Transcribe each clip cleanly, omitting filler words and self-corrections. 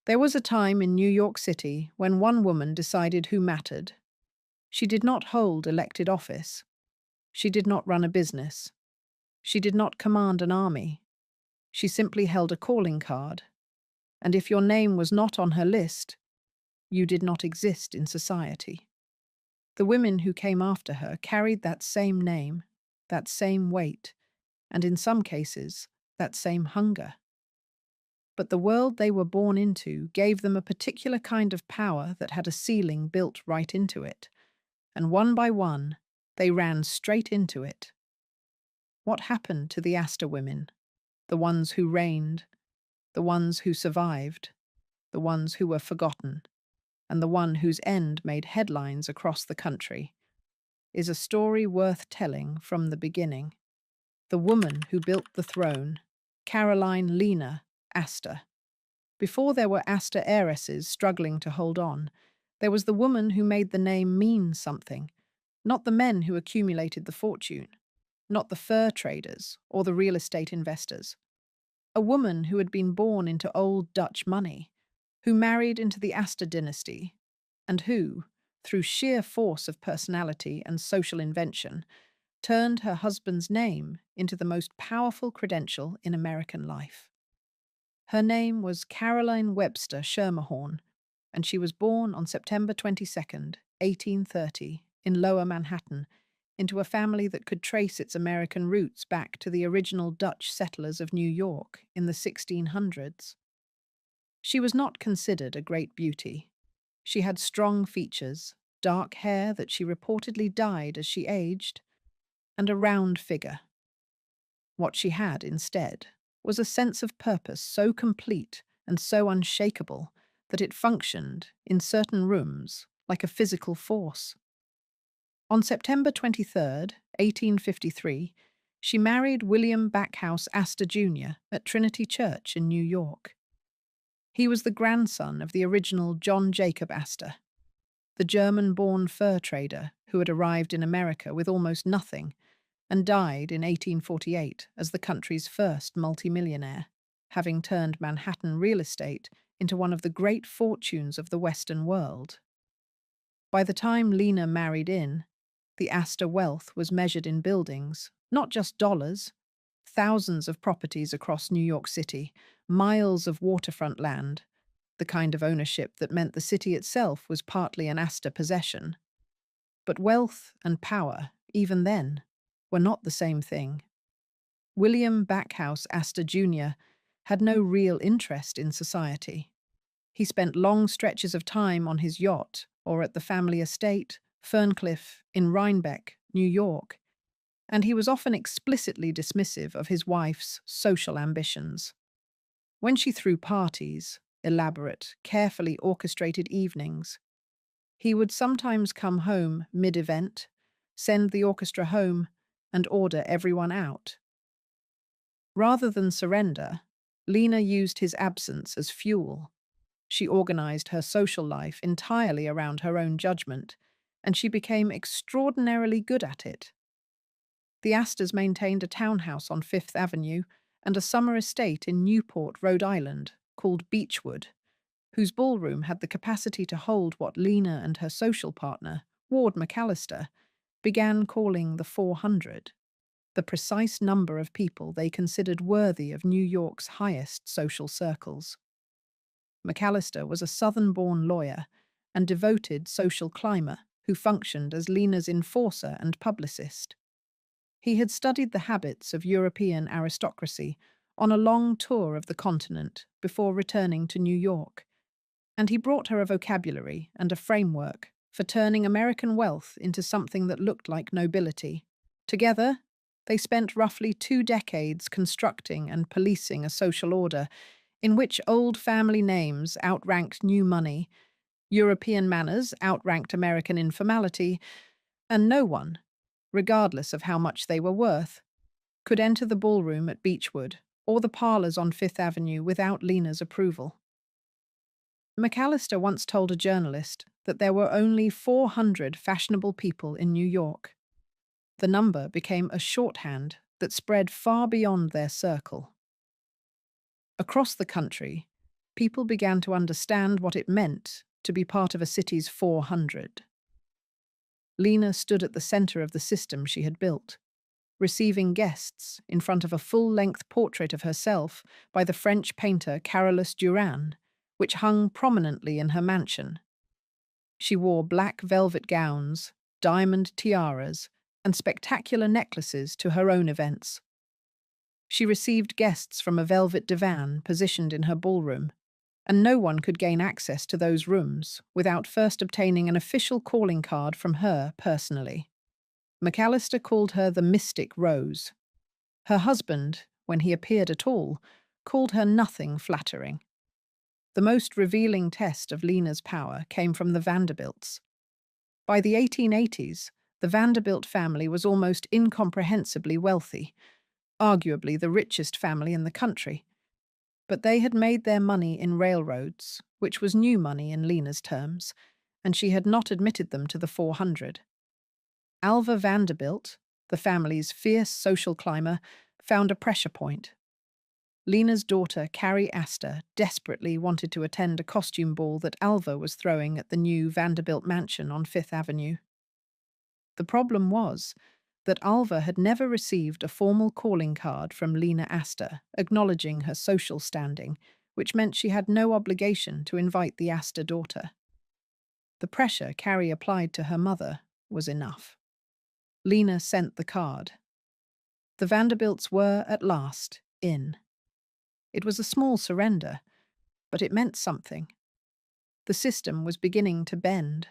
There was a time in New York City when one woman decided who mattered. She did not hold elected office. She did not run a business. She did not command an army. She simply held a calling card. And if your name was not on her list, you did not exist in society. The women who came after her carried that same name, that same weight, and in some cases, that same hunger. But the world they were born into gave them a particular kind of power that had a ceiling built right into it, and one by one, they ran straight into it. What happened to the Astor women? The ones who reigned, the ones who survived, the ones who were forgotten, and the one whose end made headlines across the country, is a story worth telling from the beginning. The woman who built the throne, Caroline Lena Astor. Before there were Astor heiresses struggling to hold on, there was the woman who made the name mean something, not the men who accumulated the fortune, not the fur traders or the real estate investors. A woman who had been born into old Dutch money, who married into the Astor dynasty, and who, through sheer force of personality and social invention, turned her husband's name into the most powerful credential in American life. Her name was Caroline Webster Schermerhorn, and she was born on September 22nd, 1830, in Lower Manhattan, into a family that could trace its American roots back to the original Dutch settlers of New York in the 1600s. She was not considered a great beauty. She had strong features, dark hair that she reportedly dyed as she aged, and a round figure. What she had, instead, was a sense of purpose so complete and so unshakable that it functioned, in certain rooms, like a physical force. On September 23rd, 1853, she married William Backhouse Astor Jr. at Trinity Church in New York. He was the grandson of the original John Jacob Astor, the German-born fur trader who had arrived in America with almost nothing and died in 1848 as the country's first multimillionaire, having turned Manhattan real estate into one of the great fortunes of the Western world. By the time Lena married in, the Astor wealth was measured in buildings, not just dollars, thousands of properties across New York City, miles of waterfront land, the kind of ownership that meant the city itself was partly an Astor possession. But wealth and power, even then, were not the same thing. William Backhouse Astor Jr. had no real interest in society. He spent long stretches of time on his yacht or at the family estate, Ferncliff, in Rhinebeck, New York, and he was often explicitly dismissive of his wife's social ambitions. When she threw parties, elaborate, carefully orchestrated evenings, he would sometimes come home mid-event, send the orchestra home, and order everyone out. Rather than surrender, Lena used his absence as fuel. She organized her social life entirely around her own judgment, and she became extraordinarily good at it. The Astors maintained a townhouse on Fifth Avenue and a summer estate in Newport, Rhode Island, called Beechwood, whose ballroom had the capacity to hold what Lena and her social partner, Ward McAllister, began calling the 400, the precise number of people they considered worthy of New York's highest social circles. McAllister was a Southern-born lawyer and devoted social climber who functioned as Lena's enforcer and publicist. He had studied the habits of European aristocracy on a long tour of the continent before returning to New York, and he brought her a vocabulary and a framework for turning American wealth into something that looked like nobility. Together, they spent roughly 2 decades constructing and policing a social order in which old family names outranked new money, European manners outranked American informality, and no one, regardless of how much they were worth, could enter the ballroom at Beechwood or the parlors on Fifth Avenue without Lena's approval. McAllister once told a journalist that there were only 400 fashionable people in New York. The number became a shorthand that spread far beyond their circle. Across the country, People began to understand what it meant to be part of a city's 400. Lena stood at the center of the system she had built, receiving guests in front of a full-length portrait of herself by the French painter Carolus Duran, which hung prominently in her mansion. She wore black velvet gowns, diamond tiaras, and spectacular necklaces to her own events. She received guests from a velvet divan positioned in her ballroom, and no one could gain access to those rooms without first obtaining an official calling card from her personally. McAllister called her the Mystic Rose. Her husband, when he appeared at all, called her nothing flattering. The most revealing test of Lena's power came from the Vanderbilts. By the 1880s, the Vanderbilt family was almost incomprehensibly wealthy, arguably the richest family in the country. But they had made their money in railroads, which was new money in Lena's terms, and she had not admitted them to the 400. Alva Vanderbilt, the family's fierce social climber, found a pressure point. Lena's daughter, Carrie Astor, desperately wanted to attend a costume ball that Alva was throwing at the new Vanderbilt mansion on Fifth Avenue. The problem was that Alva had never received a formal calling card from Lena Astor acknowledging her social standing, which meant she had no obligation to invite the Astor daughter. The pressure Carrie applied to her mother was enough. Lena sent the card. The Vanderbilts were, at last, in. It was a small surrender, but it meant something. The system was beginning to bend.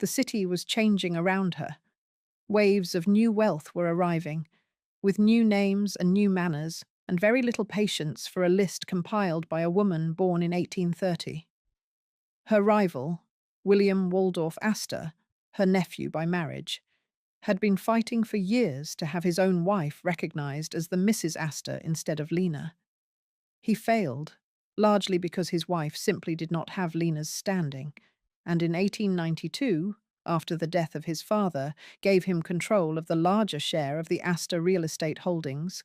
The city was changing around her. Waves of new wealth were arriving, with new names and new manners, and very little patience for a list compiled by a woman born in 1830. Her rival, William Waldorf Astor, her nephew by marriage, had been fighting for years to have his own wife recognized as the Mrs. Astor instead of Lena. He failed, largely because his wife simply did not have Lena's standing, and in 1892, after the death of his father gave him control of the larger share of the Astor real estate holdings,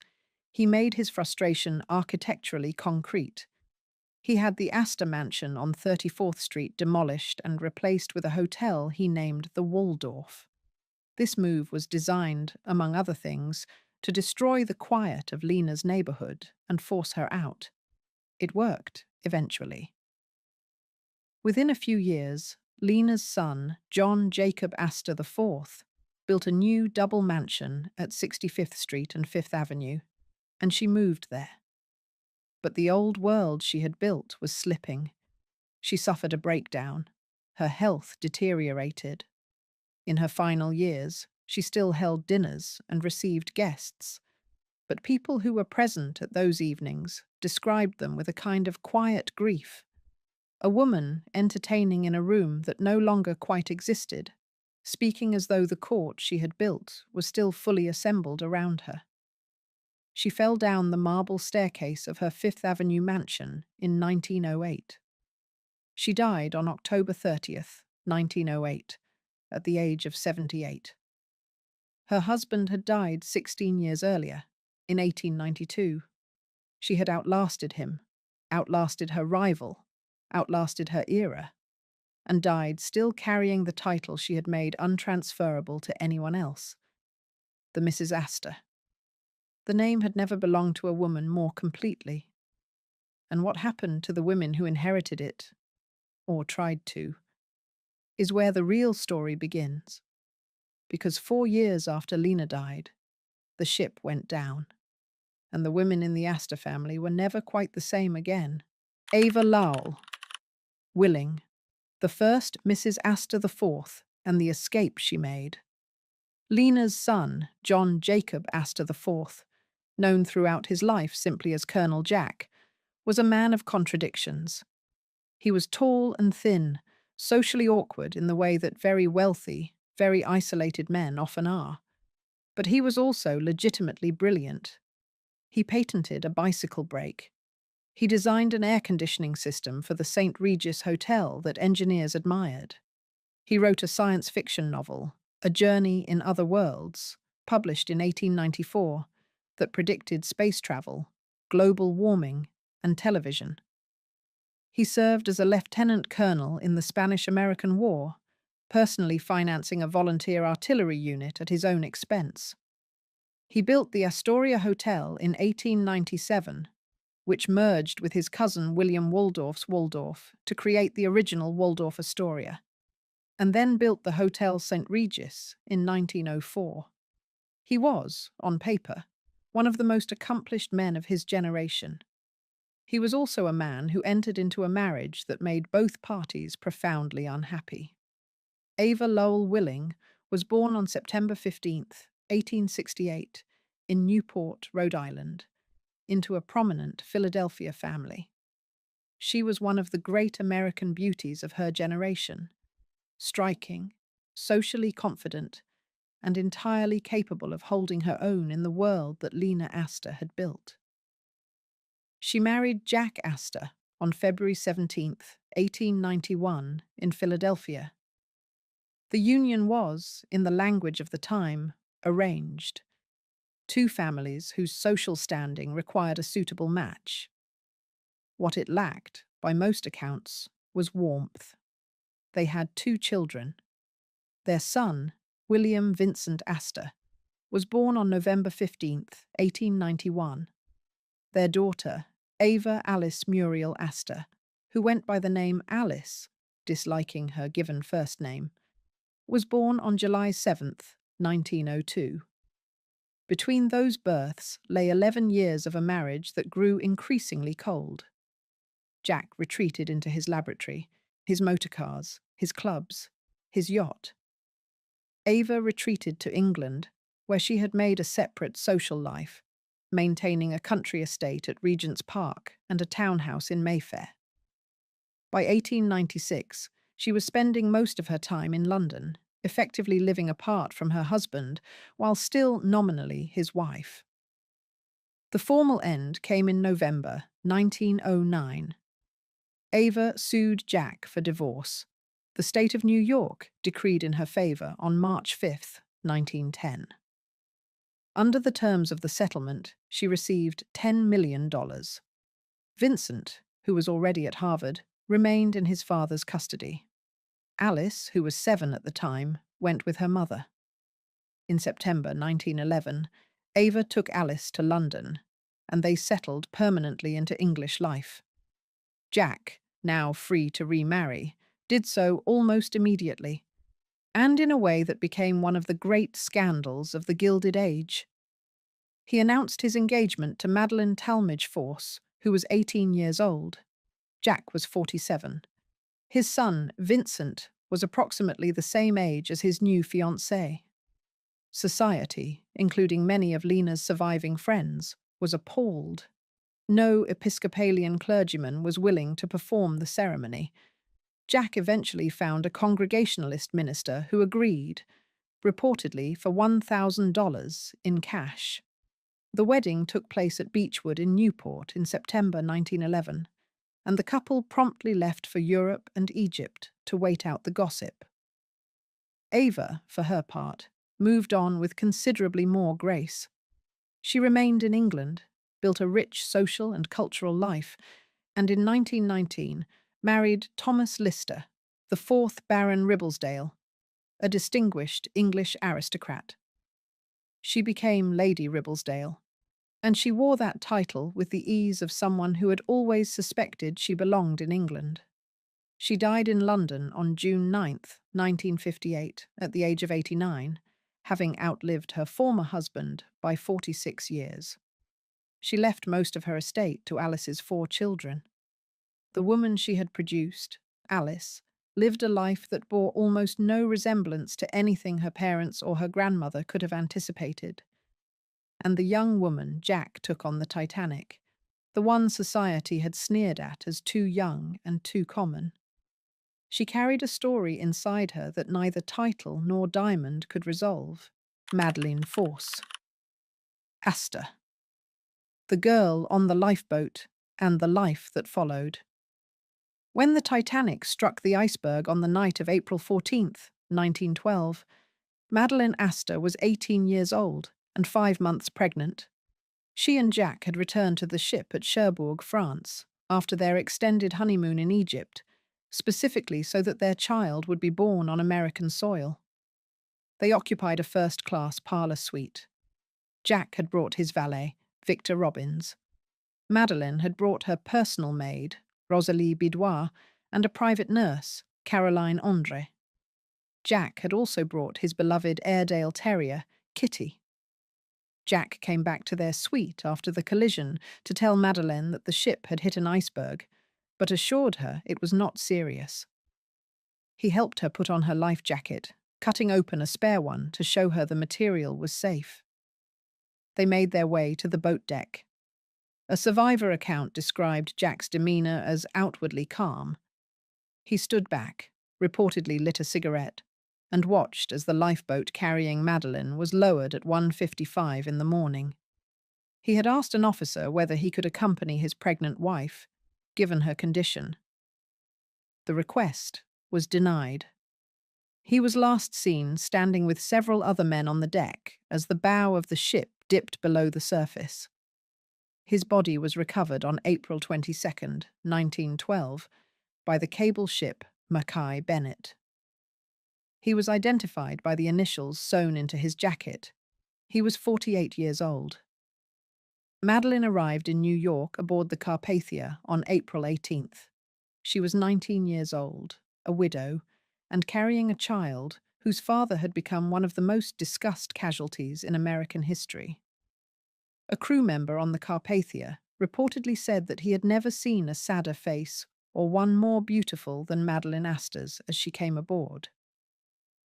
he made his frustration architecturally concrete. He had the Astor mansion on 34th Street demolished and replaced with a hotel he named the Waldorf. This move was designed, among other things, to destroy the quiet of Lena's neighborhood and force her out. It worked, eventually. Within a few years, Lena's son, John Jacob Astor IV, built a new double mansion at 65th Street and Fifth Avenue, and she moved there. But the old world she had built was slipping. She suffered a breakdown. Her health deteriorated. In her final years, she still held dinners and received guests, but people who were present at those evenings described them with a kind of quiet grief. A woman entertaining in a room that no longer quite existed, speaking as though the court she had built was still fully assembled around her. She fell down the marble staircase of her Fifth Avenue mansion in 1908. She died on October 30th, 1908, at the age of 78. Her husband had died 16 years earlier, in 1892. She had outlasted him, outlasted her rival, outlasted her era, and died still carrying the title she had made untransferable to anyone else, the Mrs. Astor. The name had never belonged to a woman more completely. And what happened to the women who inherited it, or tried to, is where the real story begins. Because 4 years after Lena died, the ship went down, and the women in the Astor family were never quite the same again. Ava Lowell, Willing, the first Mrs. Astor IV, and the escape she made. Lena's son, John Jacob Astor IV, known throughout his life simply as Colonel Jack, was a man of contradictions. He was tall and thin, socially awkward in the way that very wealthy, very isolated men often are. But he was also legitimately brilliant. He patented a bicycle brake. He designed an air conditioning system for the St. Regis Hotel that engineers admired. He wrote a science fiction novel, A Journey in Other Worlds, published in 1894, that predicted space travel, global warming, and television. He served as a lieutenant colonel in the Spanish-American War, personally financing a volunteer artillery unit at his own expense. He built the Astoria Hotel in 1897, which merged with his cousin William Waldorf's Waldorf to create the original Waldorf Astoria, and then built the Hotel St. Regis in 1904. He was, on paper, one of the most accomplished men of his generation. He was also a man who entered into a marriage that made both parties profoundly unhappy. Ava Lowell Willing was born on September 15th, 1868, in Newport, Rhode Island, into a prominent Philadelphia family. She was one of the great American beauties of her generation, striking, socially confident, and entirely capable of holding her own in the world that Lena Astor had built. She married Jack Astor on February 17th, 1891, in Philadelphia. The union was, in the language of the time, arranged. Two families whose social standing required a suitable match. What it lacked, by most accounts, was warmth. They had two children. Their son, William Vincent Astor, was born on November 15th, 1891. Their daughter, Ava Alice Muriel Astor, who went by the name Alice, disliking her given first name, was born on July 7th, 1902. Between those births lay 11 years of a marriage that grew increasingly cold. Jack retreated into his laboratory, his motorcars, his clubs, his yacht. Ava retreated to England, where she had made a separate social life, maintaining a country estate at Regent's Park and a townhouse in Mayfair. By 1896, she was spending most of her time in London, effectively living apart from her husband, while still nominally his wife. The formal end came in November 1909. Ava sued Jack for divorce. The state of New York decreed in her favor on March 5th, 1910. Under the terms of the settlement, she received $10 million. Vincent, who was already at Harvard, remained in his father's custody. Alice, who was 7 at the time, went with her mother. In September 1911, Ava took Alice to London, and they settled permanently into English life. Jack, now free to remarry, did so almost immediately, and in a way that became one of the great scandals of the Gilded Age. He announced his engagement to Madeline Talmadge Force, who was 18 years old. Jack was 47. His son, Vincent, was approximately the same age as his new fiancée. Society, including many of Lena's surviving friends, was appalled. No Episcopalian clergyman was willing to perform the ceremony. Jack eventually found a Congregationalist minister who agreed, reportedly for $1,000 in cash. The wedding took place at Beechwood in Newport in September 1911, and the couple promptly left for Europe and Egypt to wait out the gossip. Ava, for her part, moved on with considerably more grace. She remained in England, built a rich social and cultural life, and in 1919 married Thomas Lister, the 4th Baron Ribblesdale, a distinguished English aristocrat. She became Lady Ribblesdale, and she wore that title with the ease of someone who had always suspected she belonged in England. She died in London on June 9th, 1958, at the age of 89, having outlived her former husband by 46 years. She left most of her estate to Alice's 4 children. The woman she had produced, Alice, lived a life that bore almost no resemblance to anything her parents or her grandmother could have anticipated. And the young woman Jack took on the Titanic, the one society had sneered at as too young and too common. She carried a story inside her that neither title nor diamond could resolve. Madeline Force. Astor. The girl on the lifeboat and the life that followed. When the Titanic struck the iceberg on the night of April 14th, 1912, Madeline Astor was 18 years old and 5 months pregnant. She and Jack had returned to the ship at Cherbourg, France. after their extended honeymoon in Egypt, specifically so that their child would be born on American soil. They occupied a first-class parlour suite. Jack had brought his valet, Victor Robbins. Madeleine had brought her personal maid, Rosalie Bidois, and a private nurse, Caroline Andre. Jack had also brought his beloved Airedale terrier, Kitty. Jack came back to their suite after the collision to tell Madeleine that the ship had hit an iceberg, but assured her it was not serious. He helped her put on her life jacket, cutting open a spare one to show her the material was safe. They made their way to the boat deck. A survivor account described Jack's demeanor as outwardly calm. He stood back, reportedly lit a cigarette, and watched as the lifeboat carrying Madeleine was lowered at 1:55 in the morning. He had asked an officer whether he could accompany his pregnant wife, given her condition. The request was denied. He was last seen standing with several other men on the deck as the bow of the ship dipped below the surface. His body was recovered on April 22, 1912, by the cable ship Mackay Bennett. He was identified by the initials sewn into his jacket. He was 48 years old. Madeleine arrived in New York aboard the Carpathia on April 18th. She was 19 years old, a widow, and carrying a child whose father had become one of the most discussed casualties in American history. A crew member on the Carpathia reportedly said that he had never seen a sadder face or one more beautiful than Madeleine Astor's as she came aboard.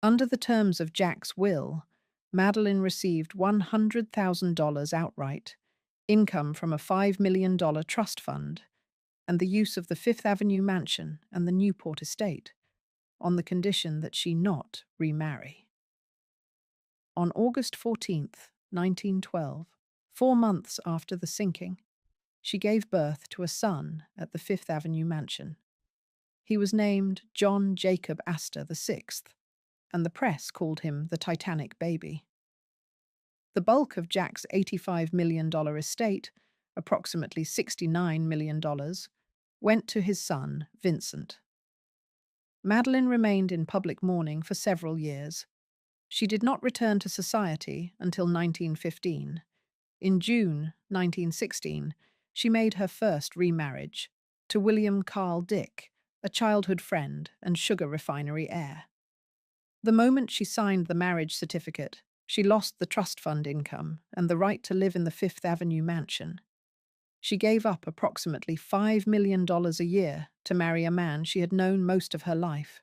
Under the terms of Jack's will, Madeleine received $100,000 outright, income from a $5 million trust fund, and the use of the Fifth Avenue mansion and the Newport estate, on the condition that she not remarry. On August 14th, 1912, 4 months after the sinking, she gave birth to a son at the Fifth Avenue mansion. He was named John Jacob Astor VI, and the press called him the Titanic baby. The bulk of Jack's $85 million estate, approximately $69 million, went to his son, Vincent. Madeleine remained in public mourning for several years. She did not return to society until 1915. In June 1916, she made her first remarriage to William Carl Dick, a childhood friend and sugar refinery heir. The moment she signed the marriage certificate, she lost the trust fund income and the right to live in the Fifth Avenue mansion. She gave up approximately $5 million a year to marry a man she had known most of her life.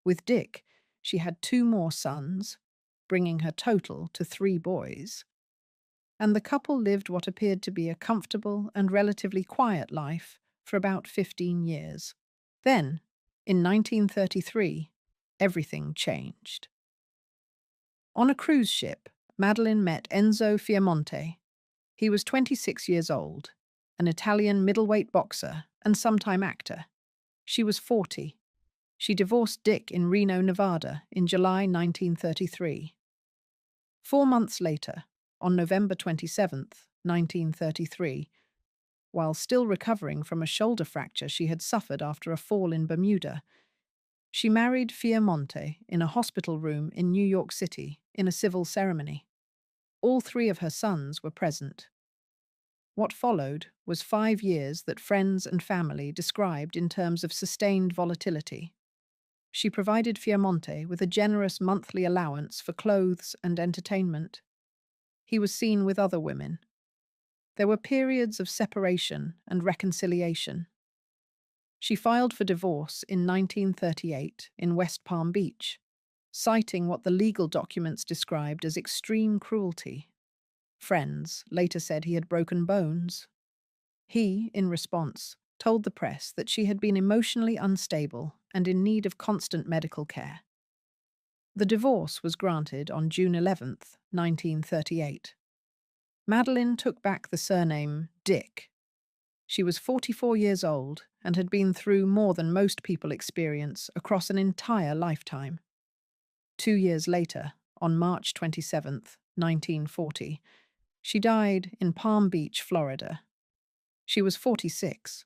With Dick, she had 2 more sons, bringing her total to 3 boys. And the couple lived what appeared to be a comfortable and relatively quiet life for about 15 years. Then, in 1933, everything changed. On a cruise ship, Madeleine met Enzo Fiamonte. He was 26 years old, an Italian middleweight boxer and sometime actor. She was 40. She divorced Dick in Reno, Nevada, in July 1933. 4 months later, on November 27, 1933, while still recovering from a shoulder fracture she had suffered after a fall in Bermuda, she married Fiamonte in a hospital room in New York City in a civil ceremony. All 3 of her sons were present. What followed was 5 years that friends and family described in terms of sustained volatility. She provided Fiamonte with a generous monthly allowance for clothes and entertainment. He was seen with other women. There were periods of separation and reconciliation. She filed for divorce in 1938 in West Palm Beach, citing what the legal documents described as extreme cruelty. Friends later said he had broken bones. He, in response, told the press that she had been emotionally unstable and in need of constant medical care. The divorce was granted on June 11, 1938. Madeleine took back the surname Dick. She was 44 years old and had been through more than most people experience across an entire lifetime. 2 years later, on March 27, 1940, she died in Palm Beach, Florida. She was 46,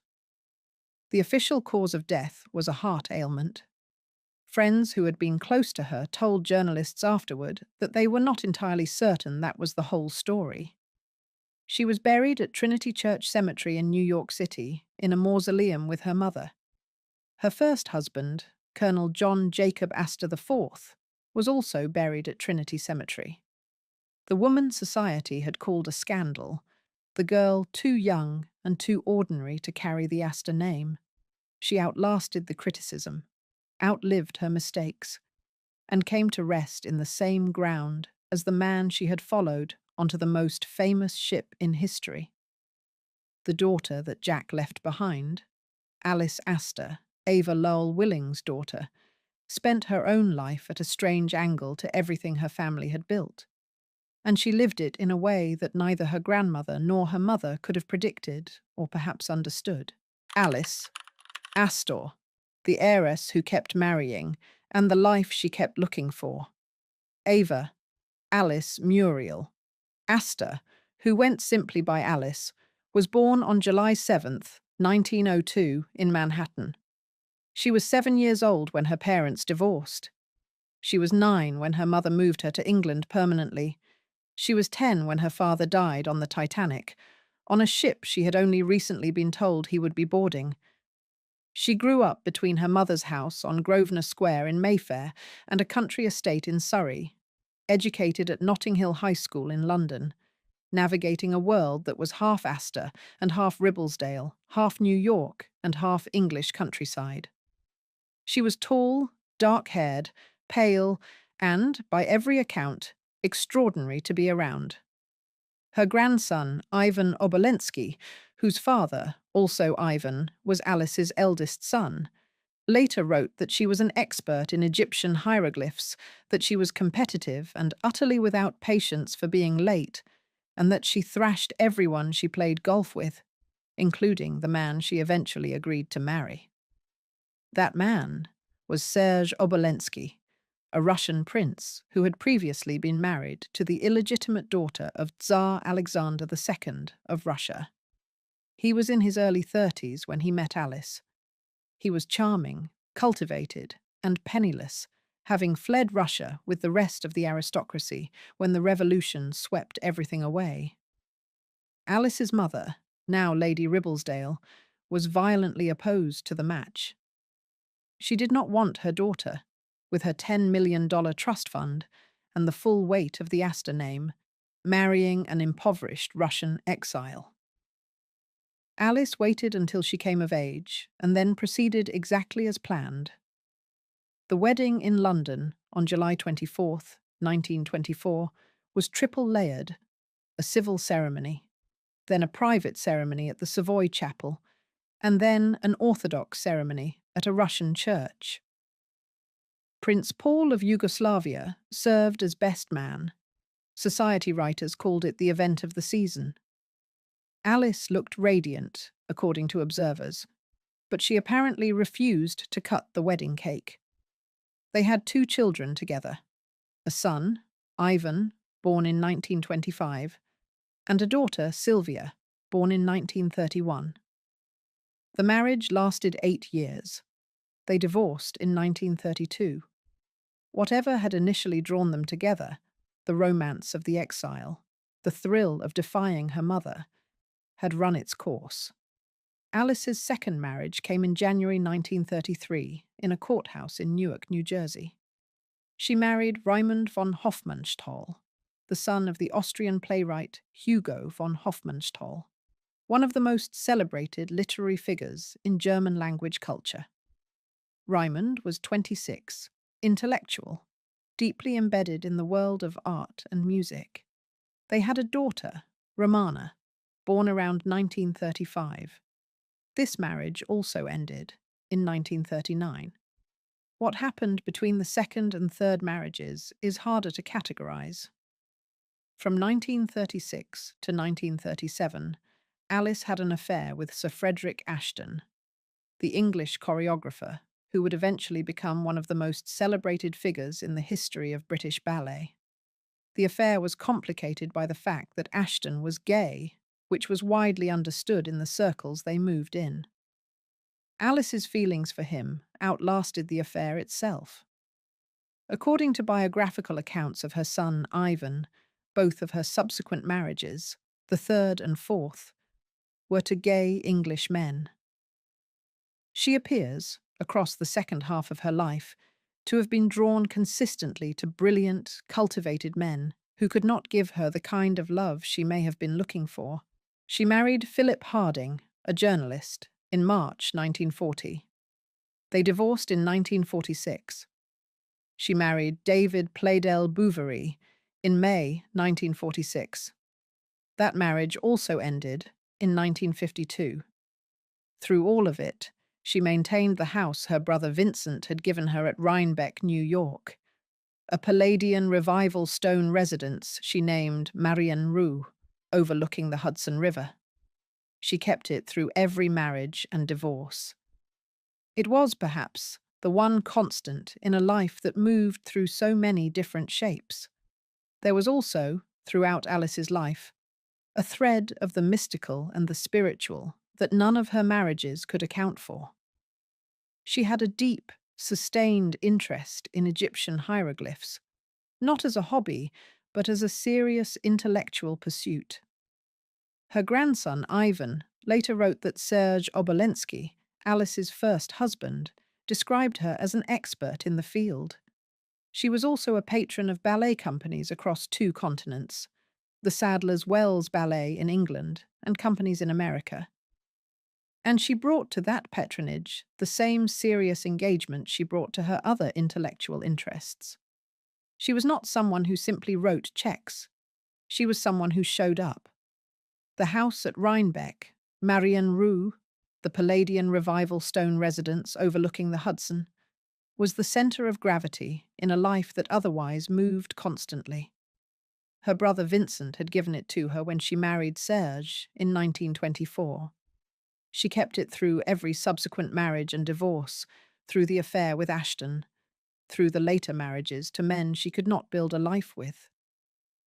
The official cause of death was a heart ailment. Friends who had been close to her told journalists afterward that they were not entirely certain that was the whole story. She was buried at Trinity Church Cemetery in New York City in a mausoleum with her mother. Her first husband, Colonel John Jacob Astor IV, was also buried at Trinity Cemetery. The Woman's Society had called a scandal, the girl too young and too ordinary to carry the Astor name. She outlasted the criticism, outlived her mistakes, and came to rest in the same ground as the man she had followed onto the most famous ship in history. The daughter that Jack left behind, Alice Astor, Ava Lowell Willing's daughter, spent her own life at a strange angle to everything her family had built, and she lived it in a way that neither her grandmother nor her mother could have predicted or perhaps understood. Alice Astor, the heiress who kept marrying, and the life she kept looking for. Ava Alice Muriel Astor, who went simply by Alice, was born on July 7th, 1902, in Manhattan. She was 7 years old when her parents divorced. She was 9 when her mother moved her to England permanently. She was 10 when her father died on the Titanic, on a ship she had only recently been told he would be boarding. She grew up between her mother's house on Grosvenor Square in Mayfair and a country estate in Surrey, educated at Notting Hill High School in London, navigating a world that was half Astor and half Ribblesdale, half New York and half English countryside. She was tall, dark-haired, pale, and, by every account, extraordinary to be around. Her grandson, Ivan Obolensky, whose father, also Ivan, was Alice's eldest son, later wrote that she was an expert in Egyptian hieroglyphs, that she was competitive and utterly without patience for being late, and that she thrashed everyone she played golf with, including the man she eventually agreed to marry. That man was Serge Obolensky, a Russian prince who had previously been married to the illegitimate daughter of Tsar Alexander II of Russia. He was in his early 30s when he met Alice. He was charming, cultivated, and penniless, having fled Russia with the rest of the aristocracy when the revolution swept everything away. Alice's mother, now Lady Ribblesdale, was violently opposed to the match. She did not want her daughter, with her $10 million trust fund and the full weight of the Astor name, marrying an impoverished Russian exile. Alice waited until she came of age and then proceeded exactly as planned. The wedding in London on July 24th, 1924, was triple-layered, a civil ceremony, then a private ceremony at the Savoy Chapel, and then an Orthodox ceremony at a Russian church. Prince Paul of Yugoslavia served as best man. Society writers called it the event of the season. Alice looked radiant, according to observers, but she apparently refused to cut the wedding cake. They had 2 children together, a son, Ivan, born in 1925, and a daughter, Sylvia, born in 1931. The marriage lasted 8 years. They divorced in 1932. Whatever had initially drawn them together, the romance of the exile, the thrill of defying her mother, had run its course. Alice's second marriage came in January 1933 in a courthouse in Newark, New Jersey. She married Raimund von Hofmannsthal, the son of the Austrian playwright Hugo von Hofmannsthal, one of the most celebrated literary figures in German-language culture. Raimund was 26, intellectual, deeply embedded in the world of art and music. They had a daughter, Romana, born around 1935. This marriage also ended in 1939. What happened between the second and third marriages is harder to categorize. From 1936 to 1937, Alice had an affair with Sir Frederick Ashton, the English choreographer who would eventually become one of the most celebrated figures in the history of British ballet. The affair was complicated by the fact that Ashton was gay, which was widely understood in the circles they moved in. Alice's feelings for him outlasted the affair itself. According to biographical accounts of her son Ivan, both of her subsequent marriages, the third and fourth, were to gay English men. She appears, across the second half of her life, to have been drawn consistently to brilliant, cultivated men who could not give her the kind of love she may have been looking for. She married Philip Harding, a journalist, in March 1940. They divorced in 1946. She married David Pleydell Bouverie in May 1946. That marriage also ended in 1952. Through all of it, she maintained the house her brother Vincent had given her at Rhinebeck, New York, a Palladian Revival stone residence she named Marion Rue, overlooking the Hudson River. She kept it through every marriage and divorce. It was, perhaps, the one constant in a life that moved through so many different shapes. There was also, throughout Alice's life, a thread of the mystical and the spiritual that none of her marriages could account for. She had a deep, sustained interest in Egyptian hieroglyphs, not as a hobby, but as a serious intellectual pursuit. Her grandson, Ivan, later wrote that Serge Obolensky, Alice's first husband, described her as an expert in the field. She was also a patron of ballet companies across 2 continents, the Sadler's Wells Ballet in England and companies in America. And she brought to that patronage the same serious engagement she brought to her other intellectual interests. She was not someone who simply wrote checks. She was someone who showed up. The house at Rhinebeck, Marion Rue, the Palladian Revival stone residence overlooking the Hudson, was the center of gravity in a life that otherwise moved constantly. Her brother Vincent had given it to her when she married Serge in 1924. She kept it through every subsequent marriage and divorce, through the affair with Ashton, through the later marriages to men she could not build a life with.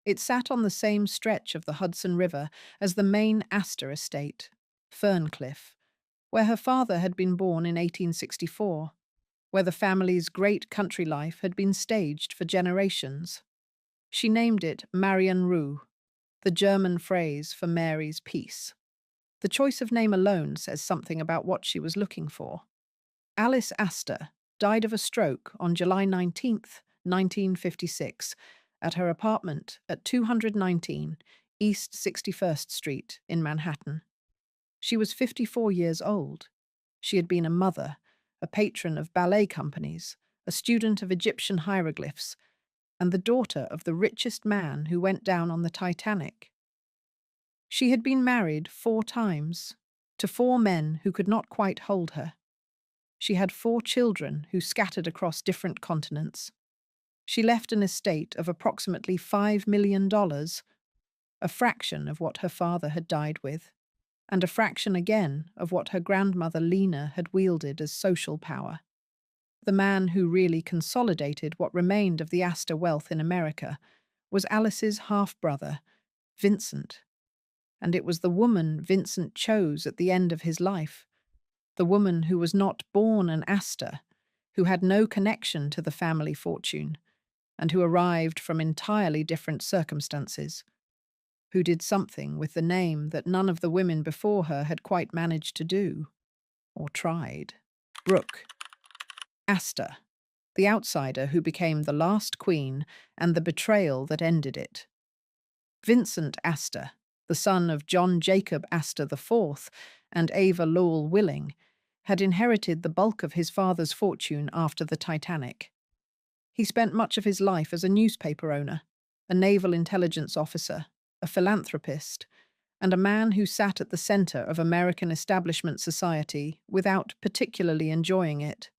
It sat on the same stretch of the Hudson River as the main Astor estate, Ferncliff, where her father had been born in 1864, where the family's great country life had been staged for generations. She named it Marion Rue, the German phrase for Mary's peace. The choice of name alone says something about what she was looking for. Alice Astor died of a stroke on July 19, 1956, at her apartment at 219 East 61st Street in Manhattan. She was 54 years old. She had been a mother, a patron of ballet companies, a student of Egyptian hieroglyphs, and the daughter of the richest man who went down on the Titanic. She had been married 4 times, to 4 men who could not quite hold her. She had 4 children who scattered across different continents. She left an estate of approximately $5 million, a fraction of what her father had died with, and a fraction again of what her grandmother Lena had wielded as social power. The man who really consolidated what remained of the Astor wealth in America was Alice's half-brother, Vincent. And it was the woman Vincent chose at the end of his life, the woman who was not born an Astor, who had no connection to the family fortune, and who arrived from entirely different circumstances, who did something with the name that none of the women before her had quite managed to do, or tried. Brooke Astor, the outsider who became the last queen and the betrayal that ended it. Vincent Astor, the son of John Jacob Astor IV and Ava Lowell Willing, had inherited the bulk of his father's fortune after the Titanic. He spent much of his life as a newspaper owner, a naval intelligence officer, a philanthropist, and a man who sat at the center of American establishment society without particularly enjoying it.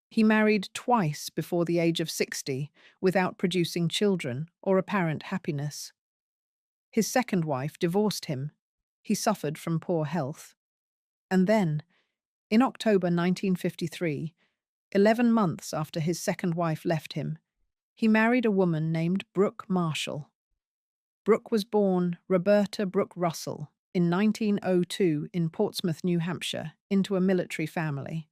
He married twice before the age of 60 without producing children or apparent happiness. His second wife divorced him. He suffered from poor health. And then, in October 1953, 11 months after his second wife left him, he married a woman named Brooke Marshall. Brooke was born Roberta Brooke Russell in 1902 in Portsmouth, New Hampshire, into a military family.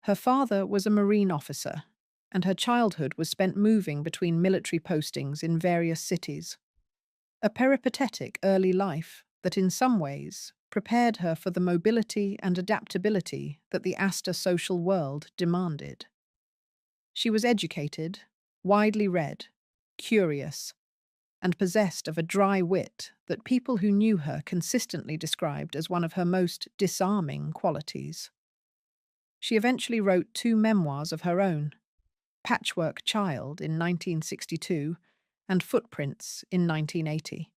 Her father was a Marine officer, and her childhood was spent moving between military postings in various cities. A peripatetic early life that in some ways prepared her for the mobility and adaptability that the Astor social world demanded. She was educated, widely read, curious, and possessed of a dry wit that people who knew her consistently described as one of her most disarming qualities. She eventually wrote 2 memoirs of her own, Patchwork Child in 1962 and Footprints in 1980,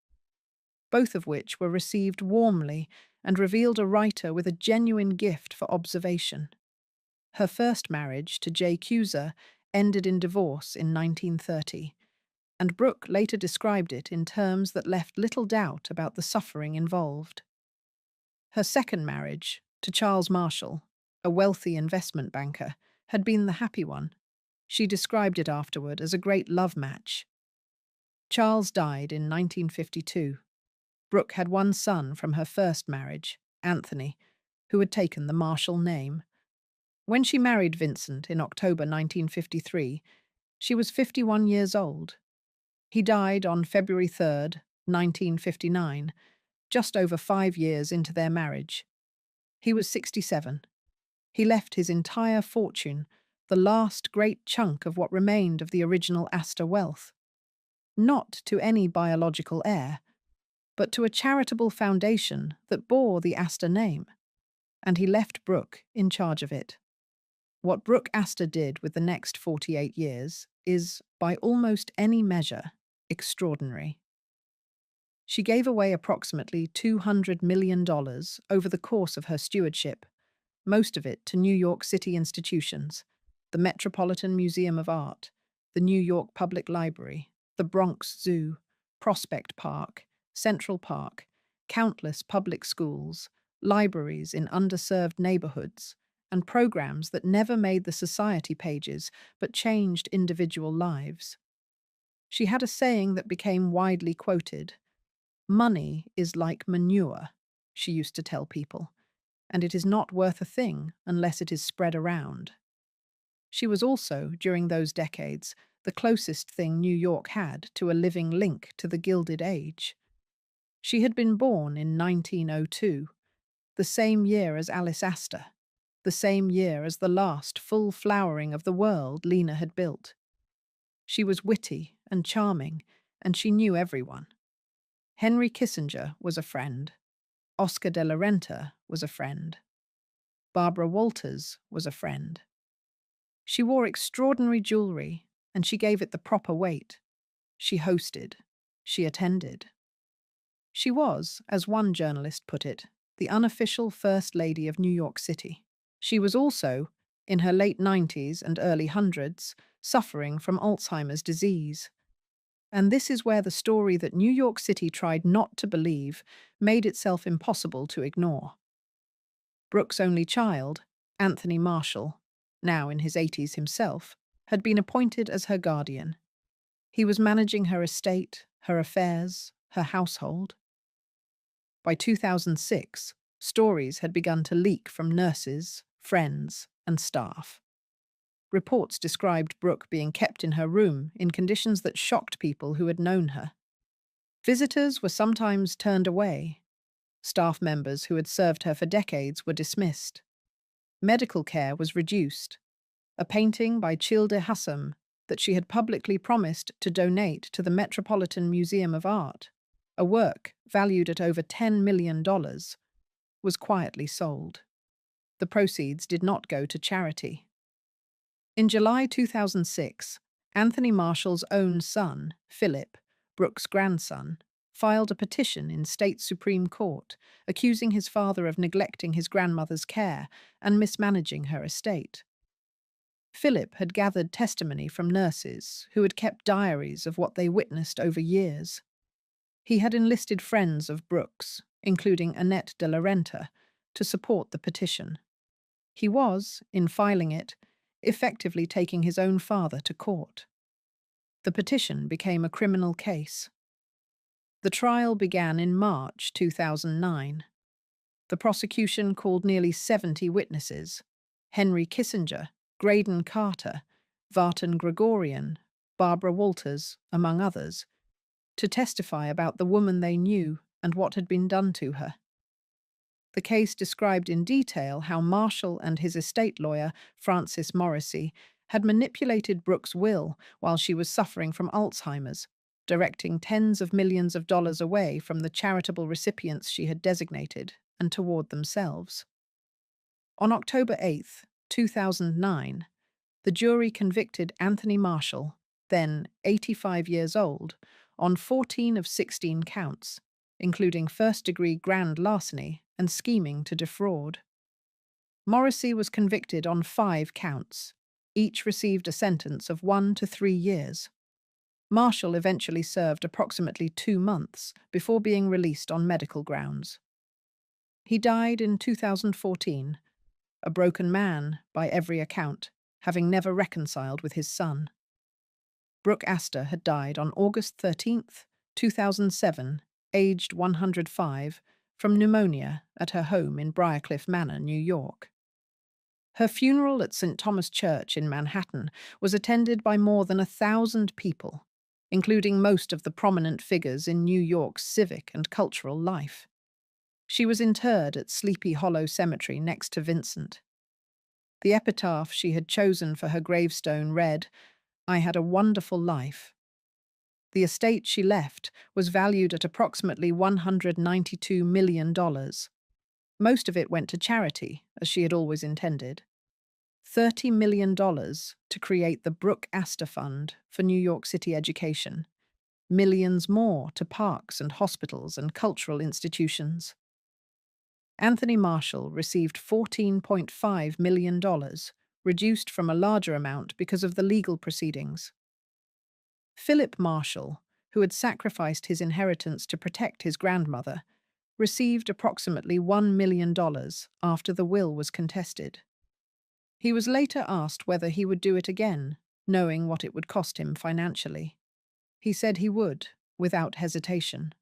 both of which were received warmly and revealed a writer with a genuine gift for observation. Her first marriage to J. Cusa ended in divorce in 1930, and Brooke later described it in terms that left little doubt about the suffering involved. Her second marriage, to Charles Marshall, a wealthy investment banker, had been the happy one. She described it afterward as a great love match. Charles died in 1952. Brooke had one son from her first marriage, Anthony, who had taken the Marshall name. When she married Vincent in October 1953, she was 51 years old. He died on February 3rd, 1959, just over 5 years into their marriage. He was 67. He left his entire fortune, the last great chunk of what remained of the original Astor wealth, not to any biological heir, but to a charitable foundation that bore the Astor name, and he left Brooke in charge of it. What Brooke Astor did with the next 48 years is, by almost any measure, extraordinary. She gave away approximately $200 million over the course of her stewardship, most of it to New York City institutions, the Metropolitan Museum of Art, the New York Public Library, the Bronx Zoo, Prospect Park, Central Park, countless public schools, libraries in underserved neighborhoods, and programs that never made the society pages but changed individual lives. She had a saying that became widely quoted. "Money is like manure," she used to tell people, "and it is not worth a thing unless it is spread around." She was also, during those decades, the closest thing New York had to a living link to the Gilded Age. She had been born in 1902, the same year as Alice Astor, the same year as the last full flowering of the world Lena had built. She was witty and charming, and she knew everyone. Henry Kissinger was a friend. Oscar de la Renta was a friend. Barbara Walters was a friend. She wore extraordinary jewelry, and she gave it the proper weight. She hosted. She attended. She was, as one journalist put it, the unofficial First Lady of New York City. She was also, in her late 90s and early hundreds, suffering from Alzheimer's disease. And this is where the story that New York City tried not to believe made itself impossible to ignore. Brooke's only child, Anthony Marshall, now in his 80s himself, had been appointed as her guardian. He was managing her estate, her affairs, her household. By 2006, stories had begun to leak from nurses, friends, and staff. Reports described Brooke being kept in her room in conditions that shocked people who had known her. Visitors were sometimes turned away. Staff members who had served her for decades were dismissed. Medical care was reduced. A painting by Childe Hassam that she had publicly promised to donate to the Metropolitan Museum of Art, a work valued at over $10 million, was quietly sold. The proceeds did not go to charity. In July 2006, Anthony Marshall's own son, Philip, Brooke's grandson, filed a petition in state Supreme Court accusing his father of neglecting his grandmother's care and mismanaging her estate. Philip had gathered testimony from nurses who had kept diaries of what they witnessed over years. He had enlisted friends of Brooke's, including Annette de la Renta, to support the petition. He was, in filing it, effectively taking his own father to court. The petition became a criminal case. The trial began in March 2009. The prosecution called nearly 70 witnesses: Henry Kissinger, Graydon Carter, Vartan Gregorian, Barbara Walters, among others, to testify about the woman they knew and what had been done to her. The case described in detail how Marshall and his estate lawyer, Francis Morrissey, had manipulated Brooke's will while she was suffering from Alzheimer's, directing tens of millions of dollars away from the charitable recipients she had designated and toward themselves. On October 8, 2009, the jury convicted Anthony Marshall, then 85 years old, on 14 of 16 counts, including first-degree grand larceny and scheming to defraud. Morrissey was convicted on 5 counts. Each received a sentence of 1 to 3 years. Marshall eventually served approximately 2 months before being released on medical grounds. He died in 2014, a broken man by every account, having never reconciled with his son. Brooke Astor had died on August 13, 2007, aged 105, from pneumonia at her home in Briarcliff Manor, New York. Her funeral at St. Thomas Church in Manhattan was attended by more than 1,000 people, including most of the prominent figures in New York's civic and cultural life. She was interred at Sleepy Hollow Cemetery next to Vincent. The epitaph she had chosen for her gravestone read, "I had a wonderful life." The estate she left was valued at approximately $192 million. Most of it went to charity, as she had always intended. $30 million to create the Brooke Astor Fund for New York City education. Millions more to parks and hospitals and cultural institutions. Anthony Marshall received $14.5 million, reduced from a larger amount because of the legal proceedings. Philip Marshall, who had sacrificed his inheritance to protect his grandmother, received approximately $1 million after the will was contested. He was later asked whether he would do it again, knowing what it would cost him financially. He said he would, without hesitation.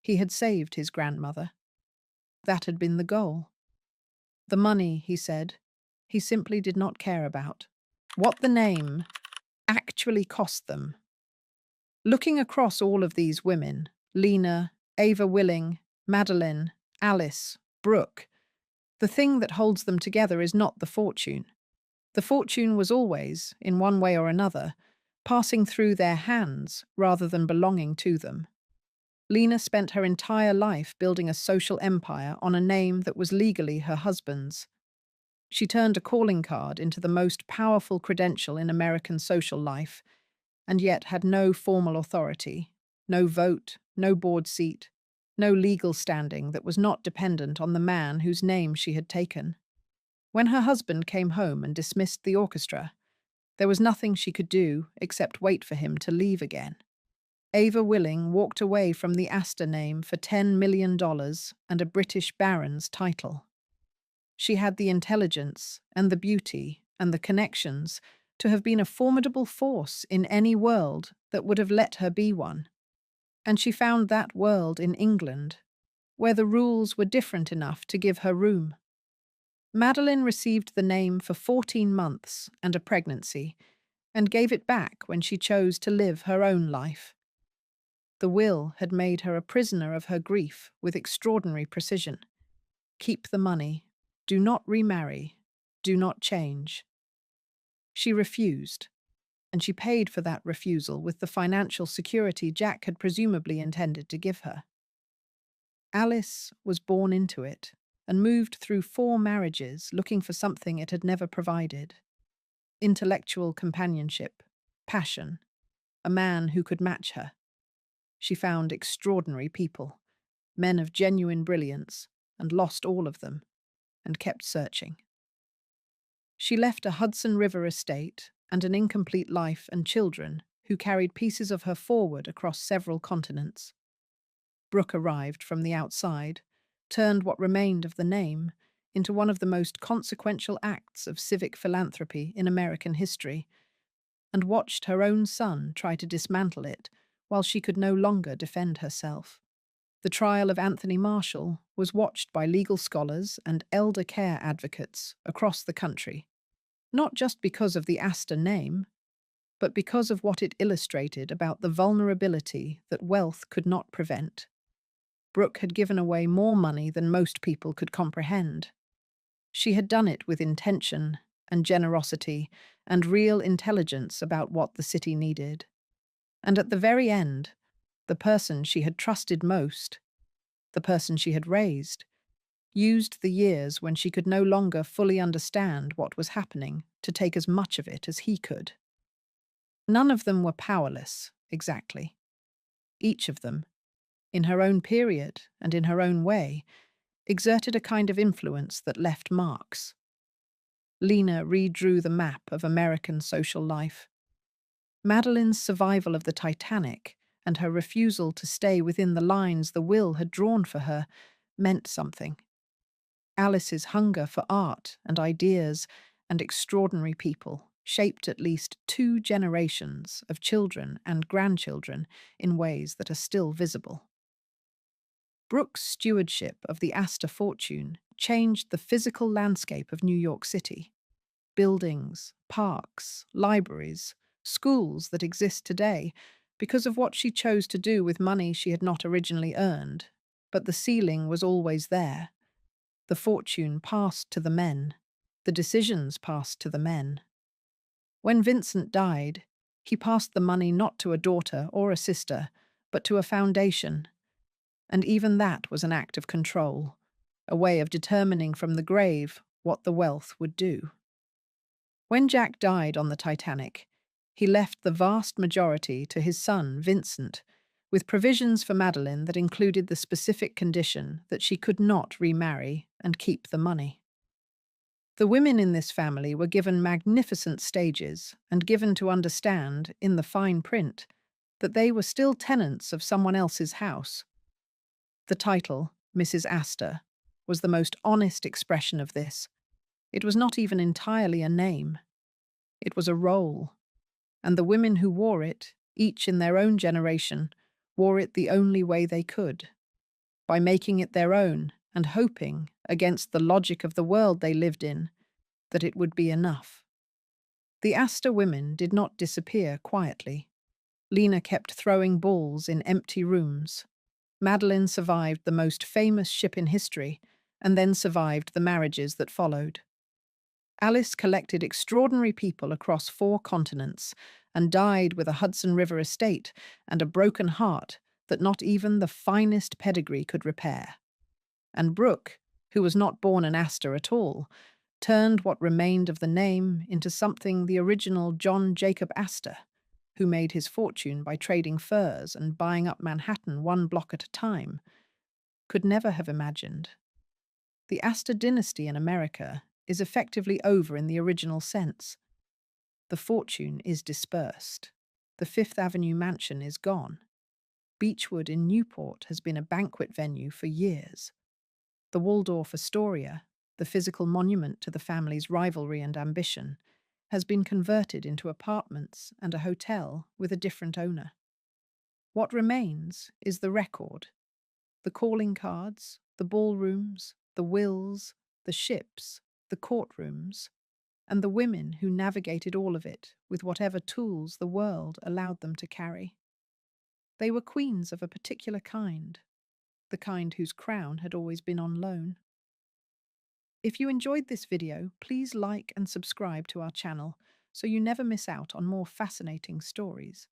He had saved his grandmother. That had been the goal. The money, he said, he simply did not care about. What the name actually cost them. Looking across all of these women, Lena, Ava Willing, Madeline, Alice, Brooke, the thing that holds them together is not the fortune. The fortune was always, in one way or another, passing through their hands rather than belonging to them. Lena spent her entire life building a social empire on a name that was legally her husband's. She turned a calling card into the most powerful credential in American social life, and yet had no formal authority, no vote, no board seat, no legal standing that was not dependent on the man whose name she had taken. When her husband came home and dismissed the orchestra, there was nothing she could do except wait for him to leave again. Ava Willing walked away from the Astor name for $10 million and a British baron's title. She had the intelligence and the beauty and the connections to have been a formidable force in any world that would have let her be one. And she found that world in England, where the rules were different enough to give her room. Madeline received the name for 14 months and a pregnancy, and gave it back when she chose to live her own life. The will had made her a prisoner of her grief with extraordinary precision. Keep the money. Do not remarry. Do not change. She refused, and she paid for that refusal with the financial security Jack had presumably intended to give her. Alice was born into it and moved through 4 marriages looking for something it had never provided: intellectual companionship, passion, a man who could match her. She found extraordinary people, men of genuine brilliance, and lost all of them, and kept searching. She left a Hudson River estate and an incomplete life and children who carried pieces of her forward across several continents. Brooke arrived from the outside, turned what remained of the name into one of the most consequential acts of civic philanthropy in American history, and watched her own son try to dismantle it while she could no longer defend herself. The trial of Anthony Marshall was watched by legal scholars and elder care advocates across the country, not just because of the Astor name, but because of what it illustrated about the vulnerability that wealth could not prevent. Brooke had given away more money than most people could comprehend. She had done it with intention and generosity and real intelligence about what the city needed. And at the very end, the person she had trusted most, the person she had raised, used the years when she could no longer fully understand what was happening to take as much of it as he could. None of them were powerless, exactly. Each of them, in her own period and in her own way, exerted a kind of influence that left marks. Lena redrew the map of American social life. Madeline's survival of the Titanic and her refusal to stay within the lines the will had drawn for her meant something. Alice's hunger for art and ideas and extraordinary people shaped at least 2 generations of children and grandchildren in ways that are still visible. Brooke's stewardship of the Astor fortune changed the physical landscape of New York City. Buildings, parks, libraries, schools that exist today because of what she chose to do with money she had not originally earned. But the ceiling was always there. The fortune passed to the men. The decisions passed to the men. When Vincent died, he passed the money not to a daughter or a sister, but to a foundation. And even that was an act of control, a way of determining from the grave what the wealth would do. When Jack died on the Titanic, he left the vast majority to his son, Vincent, with provisions for Madeline that included the specific condition that she could not remarry and keep the money. The women in this family were given magnificent stages and given to understand, in the fine print, that they were still tenants of someone else's house. The title, Mrs. Astor, was the most honest expression of this. It was not even entirely a name. It was a role. And the women who wore it, each in their own generation, wore it the only way they could, by making it their own and hoping, against the logic of the world they lived in, that it would be enough. The Astor women did not disappear quietly. Lena kept throwing balls in empty rooms. Madeline survived the most famous ship in history and then survived the marriages that followed. Alice collected extraordinary people across 4 continents and died with a Hudson River estate and a broken heart that not even the finest pedigree could repair. And Brooke, who was not born an Astor at all, turned what remained of the name into something the original John Jacob Astor, who made his fortune by trading furs and buying up Manhattan 1 block at a time, could never have imagined. The Astor dynasty in America is effectively over in the original sense. The fortune is dispersed. The Fifth Avenue mansion is gone. Beechwood in Newport has been a banquet venue for years. The Waldorf Astoria, the physical monument to the family's rivalry and ambition, has been converted into apartments and a hotel with a different owner. What remains is the record, the calling cards, the ballrooms, the wills, the ships, the courtrooms, and the women who navigated all of it with whatever tools the world allowed them to carry. They were queens of a particular kind, the kind whose crown had always been on loan. If you enjoyed this video, please like and subscribe to our channel so you never miss out on more fascinating stories.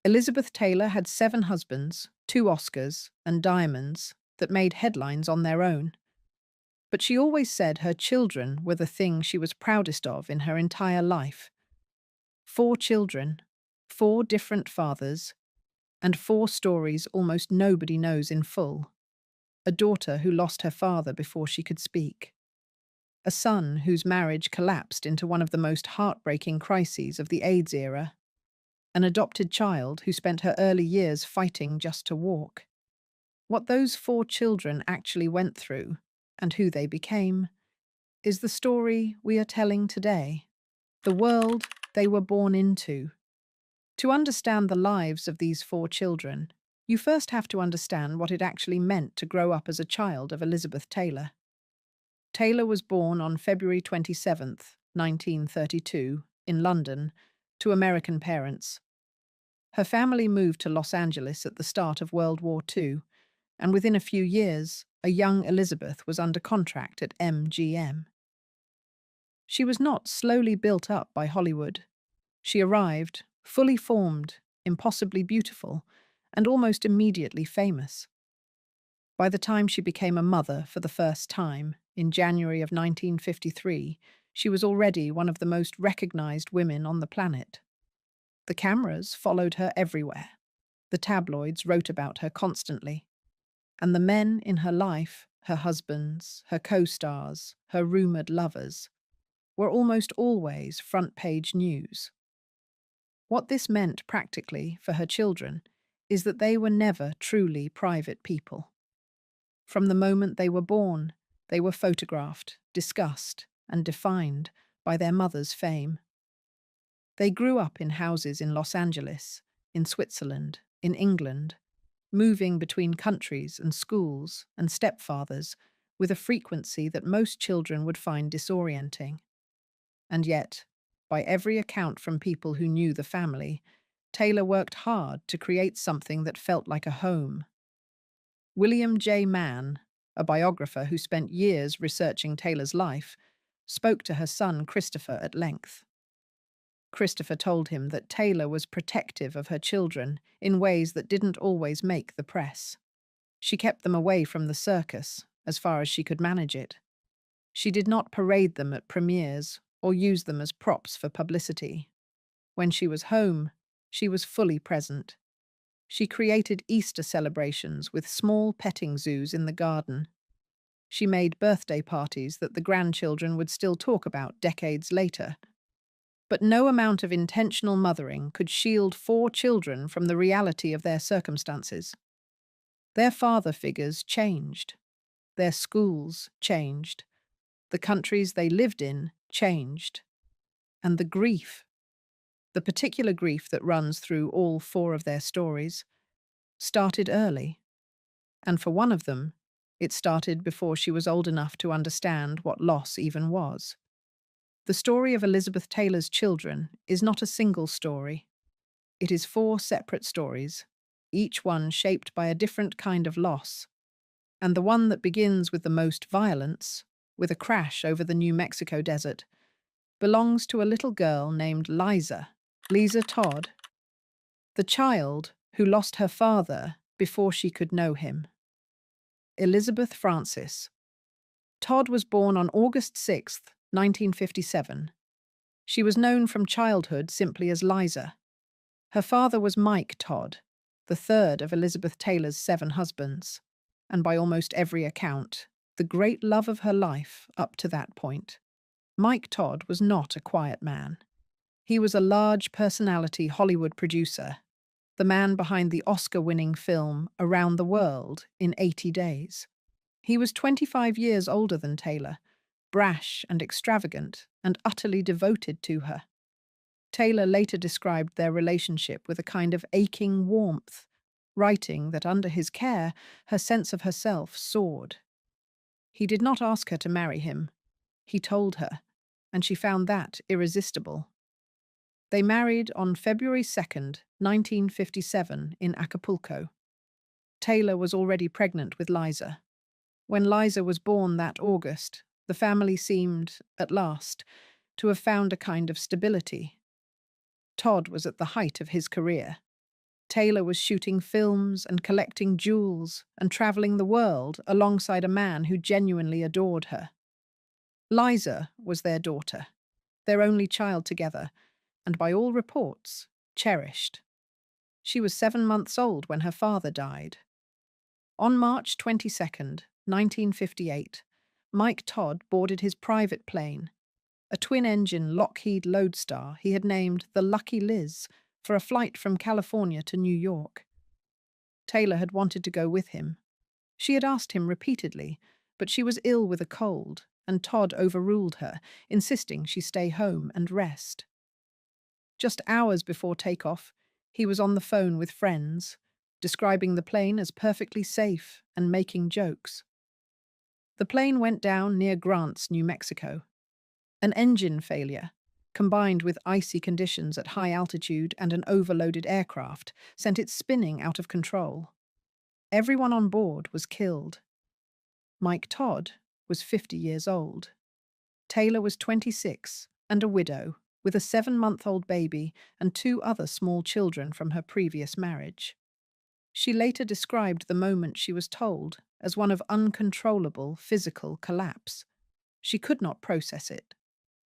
Elizabeth Taylor had 7 husbands, 2 Oscars, and diamonds that made headlines on their own. But she always said her children were the thing she was proudest of in her entire life. 4 children, 4 different fathers, and 4 stories almost nobody knows in full. A daughter who lost her father before she could speak. A son whose marriage collapsed into one of the most heartbreaking crises of the AIDS era. An adopted child who spent her early years fighting just to walk. What those 4 children actually went through, and who they became, is the story we are telling today. The world they were born into. To understand the lives of these four children, you first have to understand what it actually meant to grow up as a child of Elizabeth Taylor. Taylor was born on February 27, 1932, in London, to American parents. Her family moved to Los Angeles at the start of World War II, and within a few years, a young Elizabeth was under contract at MGM. She was not slowly built up by Hollywood. She arrived, fully formed, impossibly beautiful, and almost immediately famous. By the time she became a mother for the first time, in January of 1953, she was already one of the most recognized women on the planet. The cameras followed her everywhere. The tabloids wrote about her constantly. And the men in her life, her husbands, her co-stars, her rumored lovers, were almost always front-page news. What this meant practically for her children is that they were never truly private people. From the moment they were born, they were photographed, discussed, and defined by their mother's fame. They grew up in houses in Los Angeles, in Switzerland, in England, moving between countries and schools and stepfathers with a frequency that most children would find disorienting. And yet, by every account from people who knew the family, Taylor worked hard to create something that felt like a home. William J. Mann, a biographer who spent years researching Taylor's life, spoke to her son Christopher at length. Christopher told him that Taylor was protective of her children in ways that didn't always make the press. She kept them away from the circus, as far as she could manage it. She did not parade them at premieres or use them as props for publicity. When she was home, she was fully present. She created Easter celebrations with small petting zoos in the garden. She made birthday parties that the grandchildren would still talk about decades later. But no amount of intentional mothering could shield four children from the reality of their circumstances. Their father figures changed. Their schools changed. The countries they lived in changed. And the grief, the particular grief that runs through all four of their stories, started early. And for one of them, it started before she was old enough to understand what loss even was. The story of Elizabeth Taylor's children is not a single story. It is four separate stories, each one shaped by a different kind of loss. And the one that begins with the most violence, with a crash over the New Mexico desert, belongs to a little girl named Liza Todd, the child who lost her father before she could know him. Elizabeth Frances. Todd was born on August 6, 1957. She was known from childhood simply as Liza. Her father was Mike Todd, the third of Elizabeth Taylor's 7 husbands, and by almost every account, the great love of her life up to that point. Mike Todd was not a quiet man. He was a large personality Hollywood producer, the man behind the Oscar-winning film Around the World in 80 Days. He was 25 years older than Taylor, brash and extravagant, and utterly devoted to her. Taylor later described their relationship with a kind of aching warmth, writing that under his care, her sense of herself soared. He did not ask her to marry him. He told her, and she found that irresistible. They married on February 2nd, 1957, in Acapulco. Taylor was already pregnant with Liza. When Liza was born that August, the family seemed, at last, to have found a kind of stability. Todd was at the height of his career. Taylor was shooting films and collecting jewels and traveling the world alongside a man who genuinely adored her. Liza was their daughter, their only child together, and by all reports, cherished. She was 7 months old when her father died. On March 22nd, 1958, Mike Todd boarded his private plane, a twin-engine Lockheed Lodestar he had named the Lucky Liz, for a flight from California to New York. Taylor had wanted to go with him. She had asked him repeatedly, but she was ill with a cold, and Todd overruled her, insisting she stay home and rest. Just hours before takeoff, He was on the phone with friends, describing the plane as perfectly safe and making jokes. The plane went down near Grants, New Mexico. An engine failure, combined with icy conditions at high altitude and an overloaded aircraft, sent it spinning out of control. Everyone on board was killed. Mike Todd was 50 years old. Taylor was 26 and a widow, with a 7-month-old baby and 2 other small children from her previous marriage. She later described the moment she was told as one of uncontrollable physical collapse. She could not process it.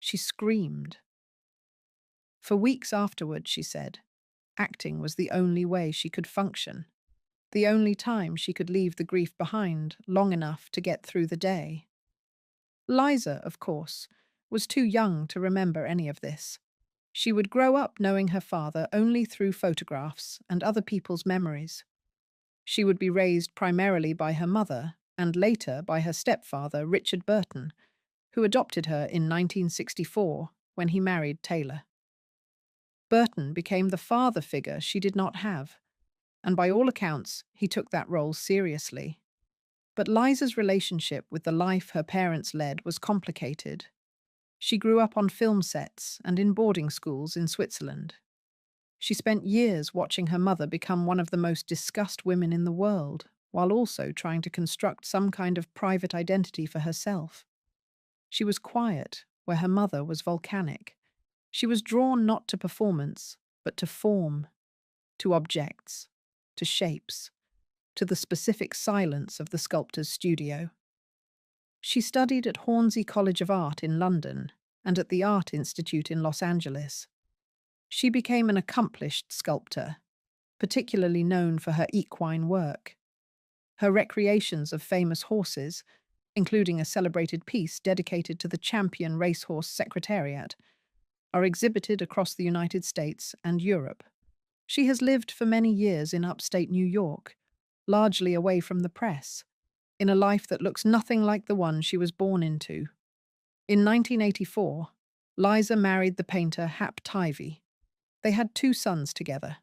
She screamed. For weeks afterward, she said, acting was the only way she could function, the only time she could leave the grief behind long enough to get through the day. Liza, of course, was too young to remember any of this. She would grow up knowing her father only through photographs and other people's memories. She would be raised primarily by her mother and later by her stepfather, Richard Burton, who adopted her in 1964 when he married Taylor. Burton became the father figure she did not have, and by all accounts, he took that role seriously. But Liza's relationship with the life her parents led was complicated. She grew up on film sets and in boarding schools in Switzerland. She spent years watching her mother become one of the most discussed women in the world, while also trying to construct some kind of private identity for herself. She was quiet, where her mother was volcanic. She was drawn not to performance, but to form, to objects, to shapes, to the specific silence of the sculptor's studio. She studied at Hornsey College of Art in London and at the Art Institute in Los Angeles. She became an accomplished sculptor, particularly known for her equine work. Her recreations of famous horses, including a celebrated piece dedicated to the Champion Racehorse Secretariat, are exhibited across the United States and Europe. She has lived for many years in upstate New York, largely away from the press, in a life that looks nothing like the one she was born into. In 1984, Liza married the painter Hap Tivey. They had 2 sons together,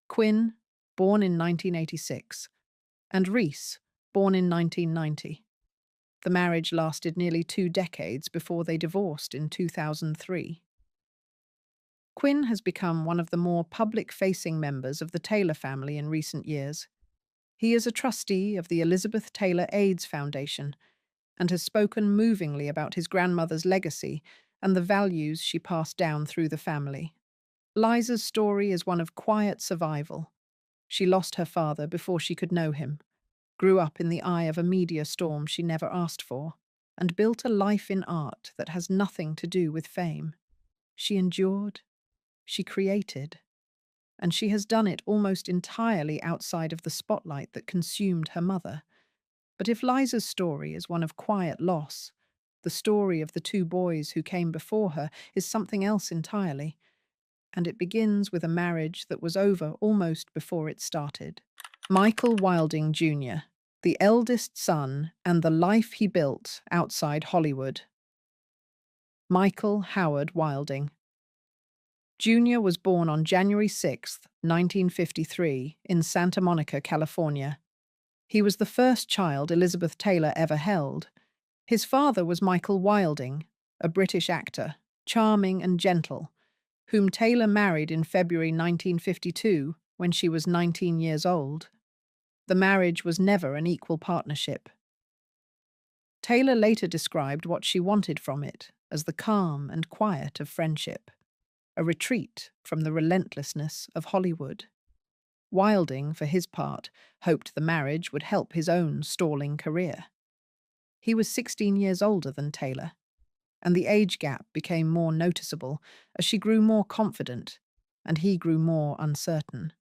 Quinn, born in 1986, and Reese, born in 1990. The marriage lasted nearly 2 decades before they divorced in 2003. Quinn has become one of the more public-facing members of the Taylor family in recent years. He is a trustee of the Elizabeth Taylor AIDS Foundation and has spoken movingly about his grandmother's legacy and the values she passed down through the family. Liza's story is one of quiet survival. She lost her father before she could know him, grew up in the eye of a media storm she never asked for, and built a life in art that has nothing to do with fame. She endured, she created, and she has done it almost entirely outside of the spotlight that consumed her mother. But if Liza's story is one of quiet loss, the story of the 2 boys who came before her is something else entirely, and it begins with a marriage that was over almost before it started. Michael Wilding Jr., the eldest son and the life he built outside Hollywood. Michael Howard Wilding Jr. was born on January 6, 1953, in Santa Monica, California. He was the first child Elizabeth Taylor ever held. His father was Michael Wilding, a British actor, charming and gentle, whom Taylor married in February 1952 when she was 19 years old. The marriage was never an equal partnership. Taylor later described what she wanted from it as the calm and quiet of friendship, a retreat from the relentlessness of Hollywood. Wilding, for his part, hoped the marriage would help his own stalling career. He was 16 years older than Taylor, and the age gap became more noticeable as she grew more confident and he grew more uncertain.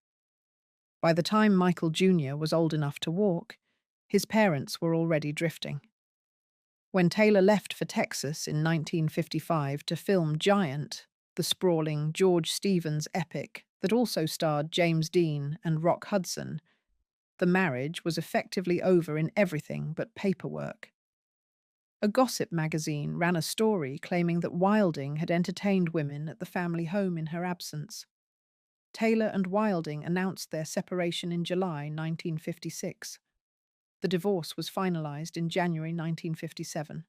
By the time Michael Jr. was old enough to walk, his parents were already drifting. When Taylor left for Texas in 1955 to film Giant, the sprawling George Stevens epic that also starred James Dean and Rock Hudson, the marriage was effectively over in everything but paperwork. A gossip magazine ran a story claiming that Wilding had entertained women at the family home in her absence. Taylor and Wilding announced their separation in July 1956. The divorce was finalized in January 1957.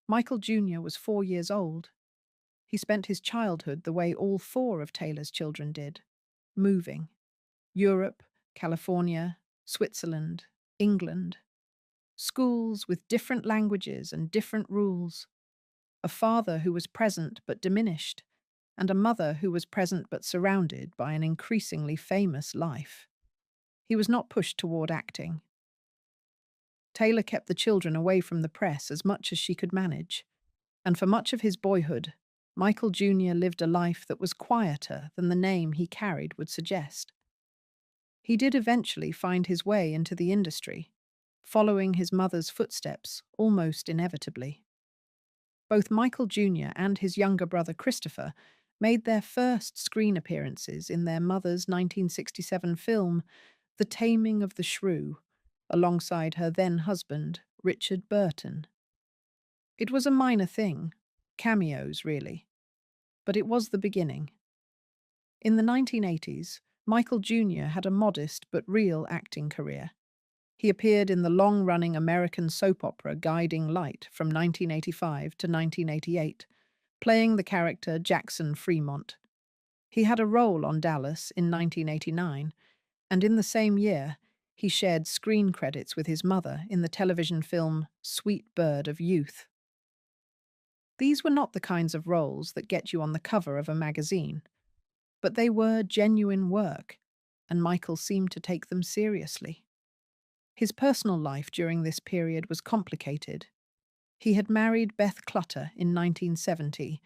Michael Jr. was 4 years old. He spent his childhood the way all four of Taylor's children did, moving. Europe, California, Switzerland, England. Schools with different languages and different rules. A father who was present but diminished, and a mother who was present but surrounded by an increasingly famous life. He was not pushed toward acting. Taylor kept the children away from the press as much as she could manage, and for much of his boyhood, Michael Jr. lived a life that was quieter than the name he carried would suggest. He did eventually find his way into the industry, following his mother's footsteps almost inevitably. Both Michael Jr. and his younger brother Christopher made their first screen appearances in their mother's 1967 film, The Taming of the Shrew, alongside her then-husband, Richard Burton. It was a minor thing, cameos really, but it was the beginning. In the 1980s, Michael Jr. had a modest but real acting career. He appeared in the long-running American soap opera Guiding Light from 1985 to 1988, playing the character Jackson Fremont. He had a role on Dallas in 1989, and in the same year, he shared screen credits with his mother in the television film Sweet Bird of Youth. These were not the kinds of roles that get you on the cover of a magazine, but they were genuine work, and Michael seemed to take them seriously. His personal life during this period was complicated. He had married Beth Clutter in 1970,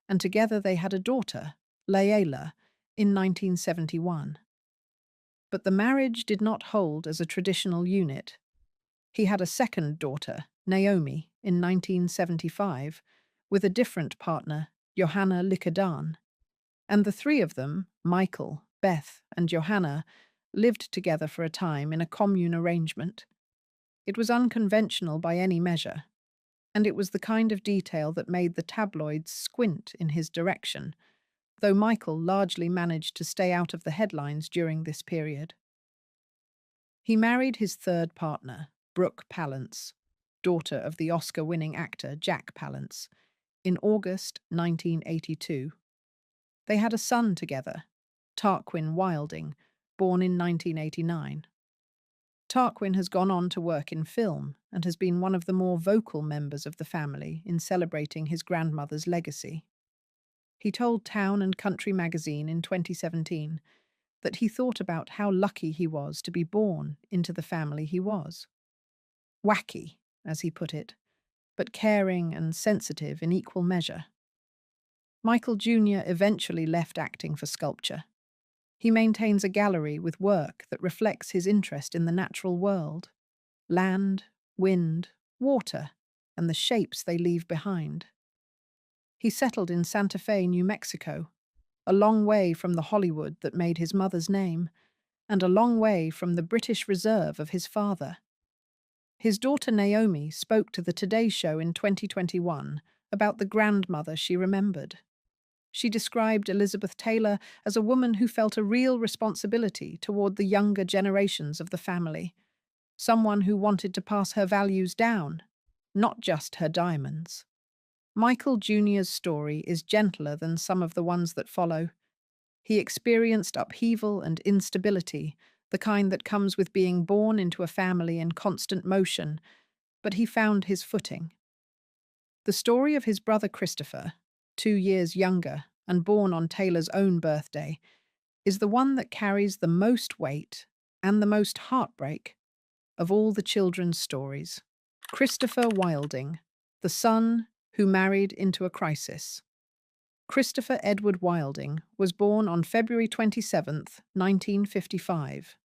and together they had a daughter, Layla, in 1971. But the marriage did not hold as a traditional unit. He had a second daughter, Naomi, in 1975, with a different partner, Johanna Likadan, and the three of them, Michael, Beth, and Johanna, lived together for a time in a commune arrangement. It was unconventional by any measure, and it was the kind of detail that made the tabloids squint in his direction, though Michael largely managed to stay out of the headlines during this period. He married his third partner, Brooke Palance, daughter of the Oscar-winning actor Jack Palance, in August 1982. They had a son together, Tarquin Wilding, born in 1989. Tarquin has gone on to work in film and has been one of the more vocal members of the family in celebrating his grandmother's legacy. He told Town and Country magazine in 2017 that he thought about how lucky he was to be born into the family he was. Wacky, as he put it, but caring and sensitive in equal measure. Michael Jr. eventually left acting for sculpture. He maintains a gallery with work that reflects his interest in the natural world, land, wind, water, and the shapes they leave behind. He settled in Santa Fe, New Mexico, a long way from the Hollywood that made his mother's name, and a long way from the British Reserve of his father. His daughter Naomi spoke to the Today Show in 2021 about the grandmother she remembered. She described Elizabeth Taylor as a woman who felt a real responsibility toward the younger generations of the family, someone who wanted to pass her values down, not just her diamonds. Michael Jr.'s story is gentler than some of the ones that follow. He experienced upheaval and instability, the kind that comes with being born into a family in constant motion, but he found his footing. The story of his brother Christopher, 2 years younger and born on Taylor's own birthday, is the one that carries the most weight and the most heartbreak of all the children's stories. Christopher Wilding, the son who married into a crisis. Christopher Edward Wilding was born on February 27, 1955,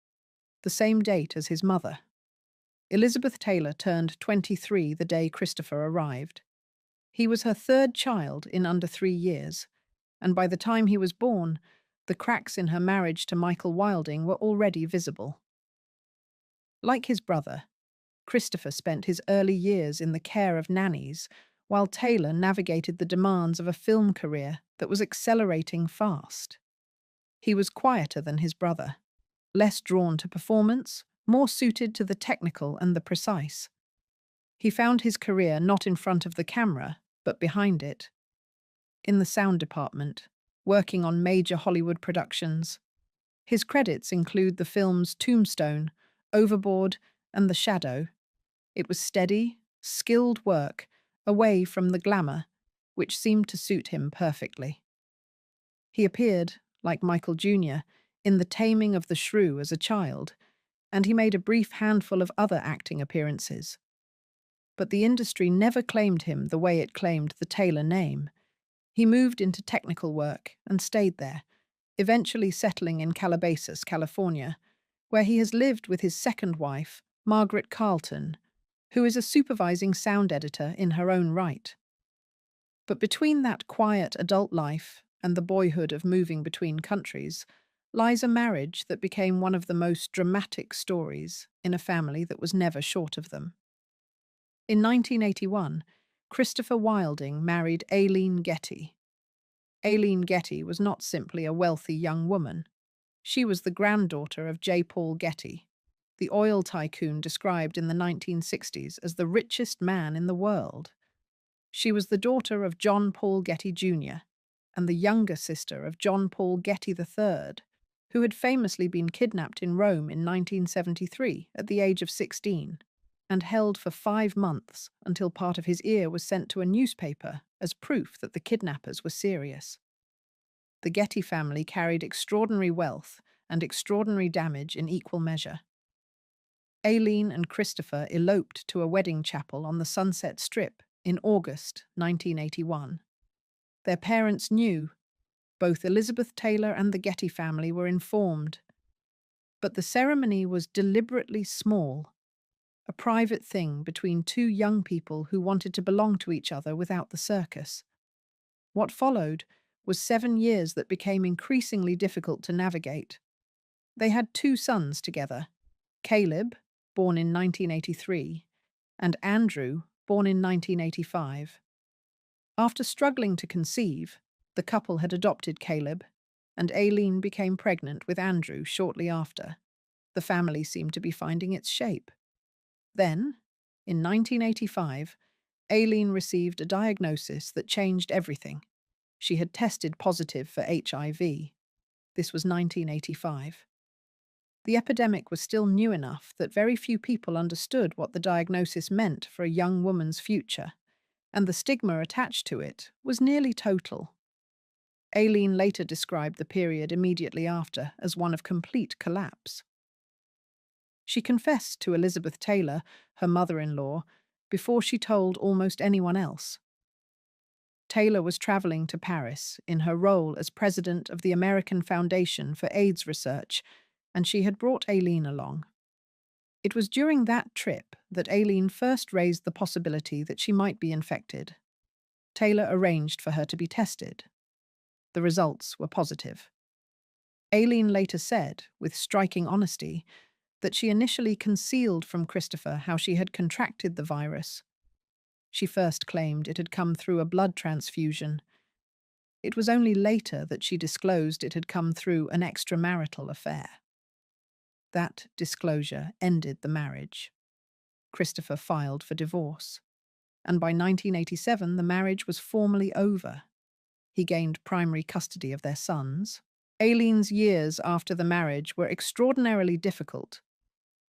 the same date as his mother. Elizabeth Taylor turned 23 the day Christopher arrived. He was her third child in under 3 years, and by the time he was born, the cracks in her marriage to Michael Wilding were already visible. Like his brother, Christopher spent his early years in the care of nannies, while Taylor navigated the demands of a film career that was accelerating fast. He was quieter than his brother, less drawn to performance, more suited to the technical and the precise. He found his career not in front of the camera, but behind it, in the sound department, working on major Hollywood productions. His credits include the films Tombstone, Overboard, and The Shadow. It was steady, skilled work, away from the glamour, which seemed to suit him perfectly. He appeared, like Michael Jr., in The Taming of the Shrew as a child, and he made a brief handful of other acting appearances. But the industry never claimed him the way it claimed the Taylor name. He moved into technical work and stayed there, eventually settling in Calabasas, California, where he has lived with his second wife, Margaret Carlton, who is a supervising sound editor in her own right. But between that quiet adult life and the boyhood of moving between countries lies a marriage that became one of the most dramatic stories in a family that was never short of them. In 1981, Christopher Wilding married Aileen Getty. Aileen Getty was not simply a wealthy young woman. She was the granddaughter of J. Paul Getty, the oil tycoon described in the 1960s as the richest man in the world. She was the daughter of John Paul Getty Jr. and the younger sister of John Paul Getty III, who had famously been kidnapped in Rome in 1973 at the age of 16 and held for 5 months until part of his ear was sent to a newspaper as proof that the kidnappers were serious. The Getty family carried extraordinary wealth and extraordinary damage in equal measure. Aileen and Christopher eloped to a wedding chapel on the Sunset Strip in August 1981. Their parents knew. Both Elizabeth Taylor and the Getty family were informed. But the ceremony was deliberately small, a private thing between two young people who wanted to belong to each other without the circus. What followed was 7 years that became increasingly difficult to navigate. They had 2 sons together, Caleb, born in 1983, and Andrew, born in 1985. After struggling to conceive, the couple had adopted Caleb, and Aileen became pregnant with Andrew shortly after. The family seemed to be finding its shape. Then, in 1985, Aileen received a diagnosis that changed everything. She had tested positive for HIV. This was 1985. The epidemic was still new enough that very few people understood what the diagnosis meant for a young woman's future, and the stigma attached to it was nearly total. Aileen later described the period immediately after as one of complete collapse. She confessed to Elizabeth Taylor, her mother-in-law, before she told almost anyone else. Taylor was traveling to Paris in her role as president of the American Foundation for AIDS Research, and she had brought Aileen along. It was during that trip that Aileen first raised the possibility that she might be infected. Taylor arranged for her to be tested. The results were positive. Aileen later said, with striking honesty, that she initially concealed from Christopher how she had contracted the virus. She first claimed it had come through a blood transfusion. It was only later that she disclosed it had come through an extramarital affair. That disclosure ended the marriage. Christopher filed for divorce, and by 1987 the marriage was formally over. He gained primary custody of their sons. Aileen's years after the marriage were extraordinarily difficult.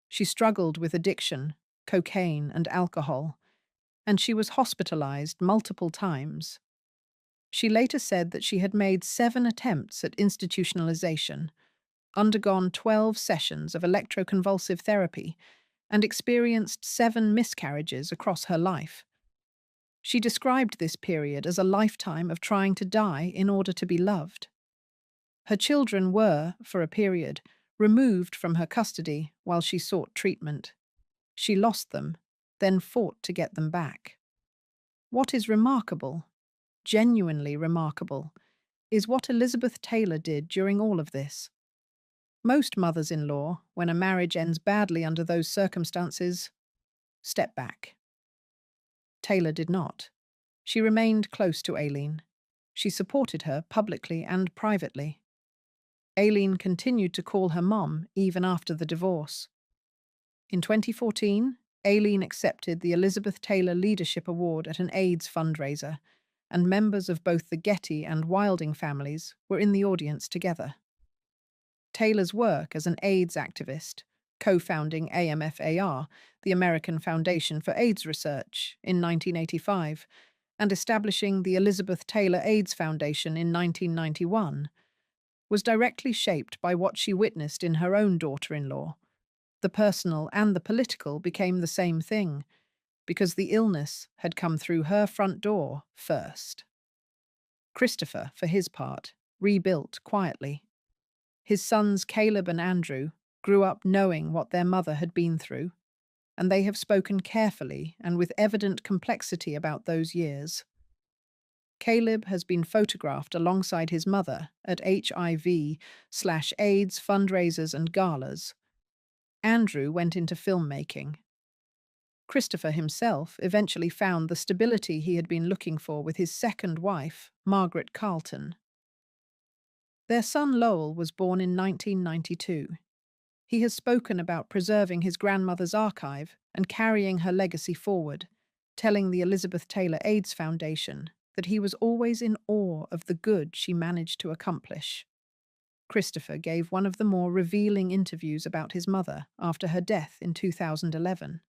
She struggled with addiction, cocaine, and alcohol, and she was hospitalized multiple times. She later said that she had made 7 attempts at institutionalization, undergone 12 sessions of electroconvulsive therapy, and experienced 7 miscarriages across her life. She described this period as a lifetime of trying to die in order to be loved. Her children were, for a period, removed from her custody while she sought treatment. She lost them, then fought to get them back. What is remarkable, genuinely remarkable, is what Elizabeth Taylor did during all of this. Most mothers-in-law, when a marriage ends badly under those circumstances, step back. Taylor did not. She remained close to Aileen. She supported her publicly and privately. Aileen continued to call her mom even after the divorce. In 2014, Aileen accepted the Elizabeth Taylor Leadership Award at an AIDS fundraiser, and members of both the Getty and Wilding families were in the audience together. Taylor's work as an AIDS activist, co-founding AMFAR, the American Foundation for AIDS Research, in 1985, and establishing the Elizabeth Taylor AIDS Foundation in 1991, was directly shaped by what she witnessed in her own daughter-in-law. The personal and the political became the same thing, because the illness had come through her front door first. Christopher, for his part, rebuilt quietly. His sons Caleb and Andrew grew up knowing what their mother had been through, and they have spoken carefully and with evident complexity about those years. Caleb has been photographed alongside his mother at HIV/AIDS fundraisers and galas. Andrew went into filmmaking. Christopher himself eventually found the stability he had been looking for with his second wife, Margaret Carlton. Their son Lowell was born in 1992. He has spoken about preserving his grandmother's archive and carrying her legacy forward, telling the Elizabeth Taylor AIDS Foundation that he was always in awe of the good she managed to accomplish. Christopher gave one of the more revealing interviews about his mother after her death in 2011.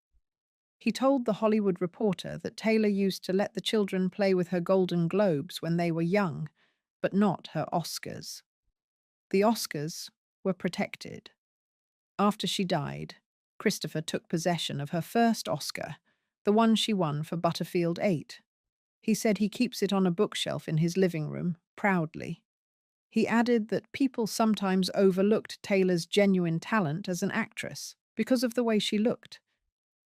He told The Hollywood Reporter that Taylor used to let the children play with her Golden Globes when they were young, but not her Oscars. The Oscars were protected. After she died, Christopher took possession of her first Oscar, the one she won for Butterfield 8. He said he keeps it on a bookshelf in his living room, proudly. He added that people sometimes overlooked Taylor's genuine talent as an actress because of the way she looked,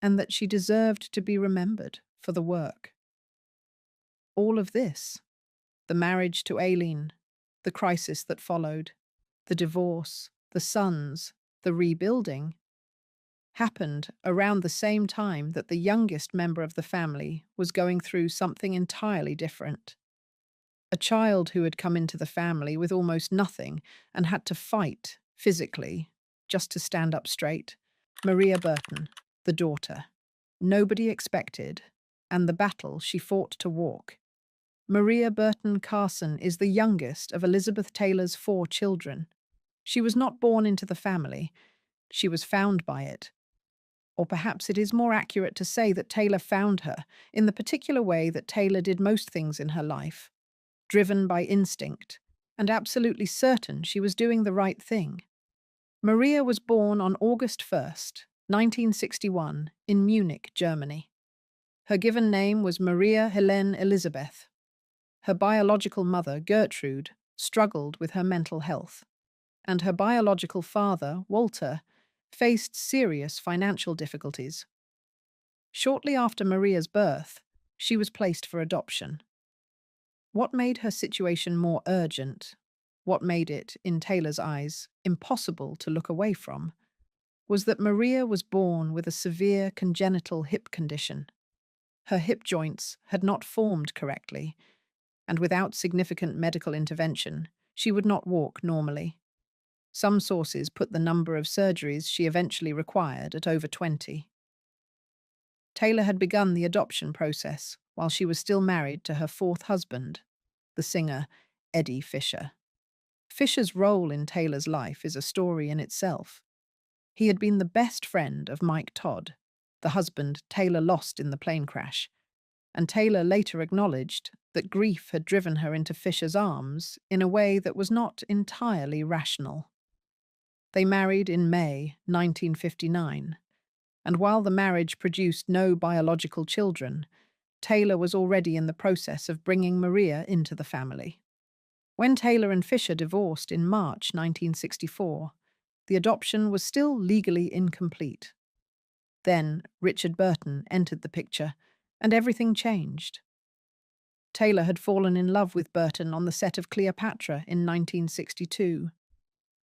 and that she deserved to be remembered for the work. All of this, the marriage to Aileen, the crisis that followed, the divorce, the sons, the rebuilding, happened around the same time that the youngest member of the family was going through something entirely different. A child who had come into the family with almost nothing and had to fight, physically, just to stand up straight. Maria Burton, the daughter. Nobody expected, and the battle she fought to walk. Maria Burton Carson is the youngest of Elizabeth Taylor's 4 children. She was not born into the family, she was found by it. Or perhaps it is more accurate to say that Taylor found her in the particular way that Taylor did most things in her life, driven by instinct, and absolutely certain she was doing the right thing. Maria was born on August 1st, 1961, in Munich, Germany. Her given name was Maria Helene Elisabeth. Her biological mother, Gertrude, struggled with her mental health, and her biological father, Walter, faced serious financial difficulties. Shortly after Maria's birth, she was placed for adoption. What made her situation more urgent, what made it, in Taylor's eyes, impossible to look away from, was that Maria was born with a severe congenital hip condition. Her hip joints had not formed correctly, and without significant medical intervention, she would not walk normally. Some sources put the number of surgeries she eventually required at over 20. Taylor had begun the adoption process while she was still married to her 4th husband, the singer Eddie Fisher. Fisher's role in Taylor's life is a story in itself. He had been the best friend of Mike Todd, the husband Taylor lost in the plane crash, and Taylor later acknowledged that grief had driven her into Fisher's arms in a way that was not entirely rational. They married in May 1959, and while the marriage produced no biological children, Taylor was already in the process of bringing Maria into the family. When Taylor and Fisher divorced in March 1964, the adoption was still legally incomplete. Then Richard Burton entered the picture, and everything changed. Taylor had fallen in love with Burton on the set of Cleopatra in 1962.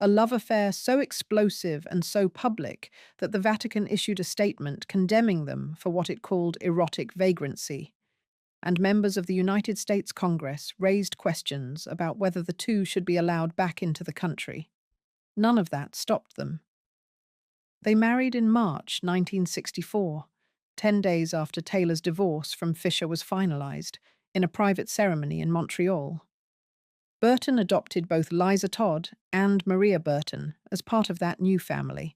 A love affair so explosive and so public that the Vatican issued a statement condemning them for what it called erotic vagrancy, and members of the United States Congress raised questions about whether the two should be allowed back into the country. None of that stopped them. They married in March 1964, 10 days after Taylor's divorce from Fisher was finalized, in a private ceremony in Montreal. Burton adopted both Liza Todd and Maria Burton as part of that new family,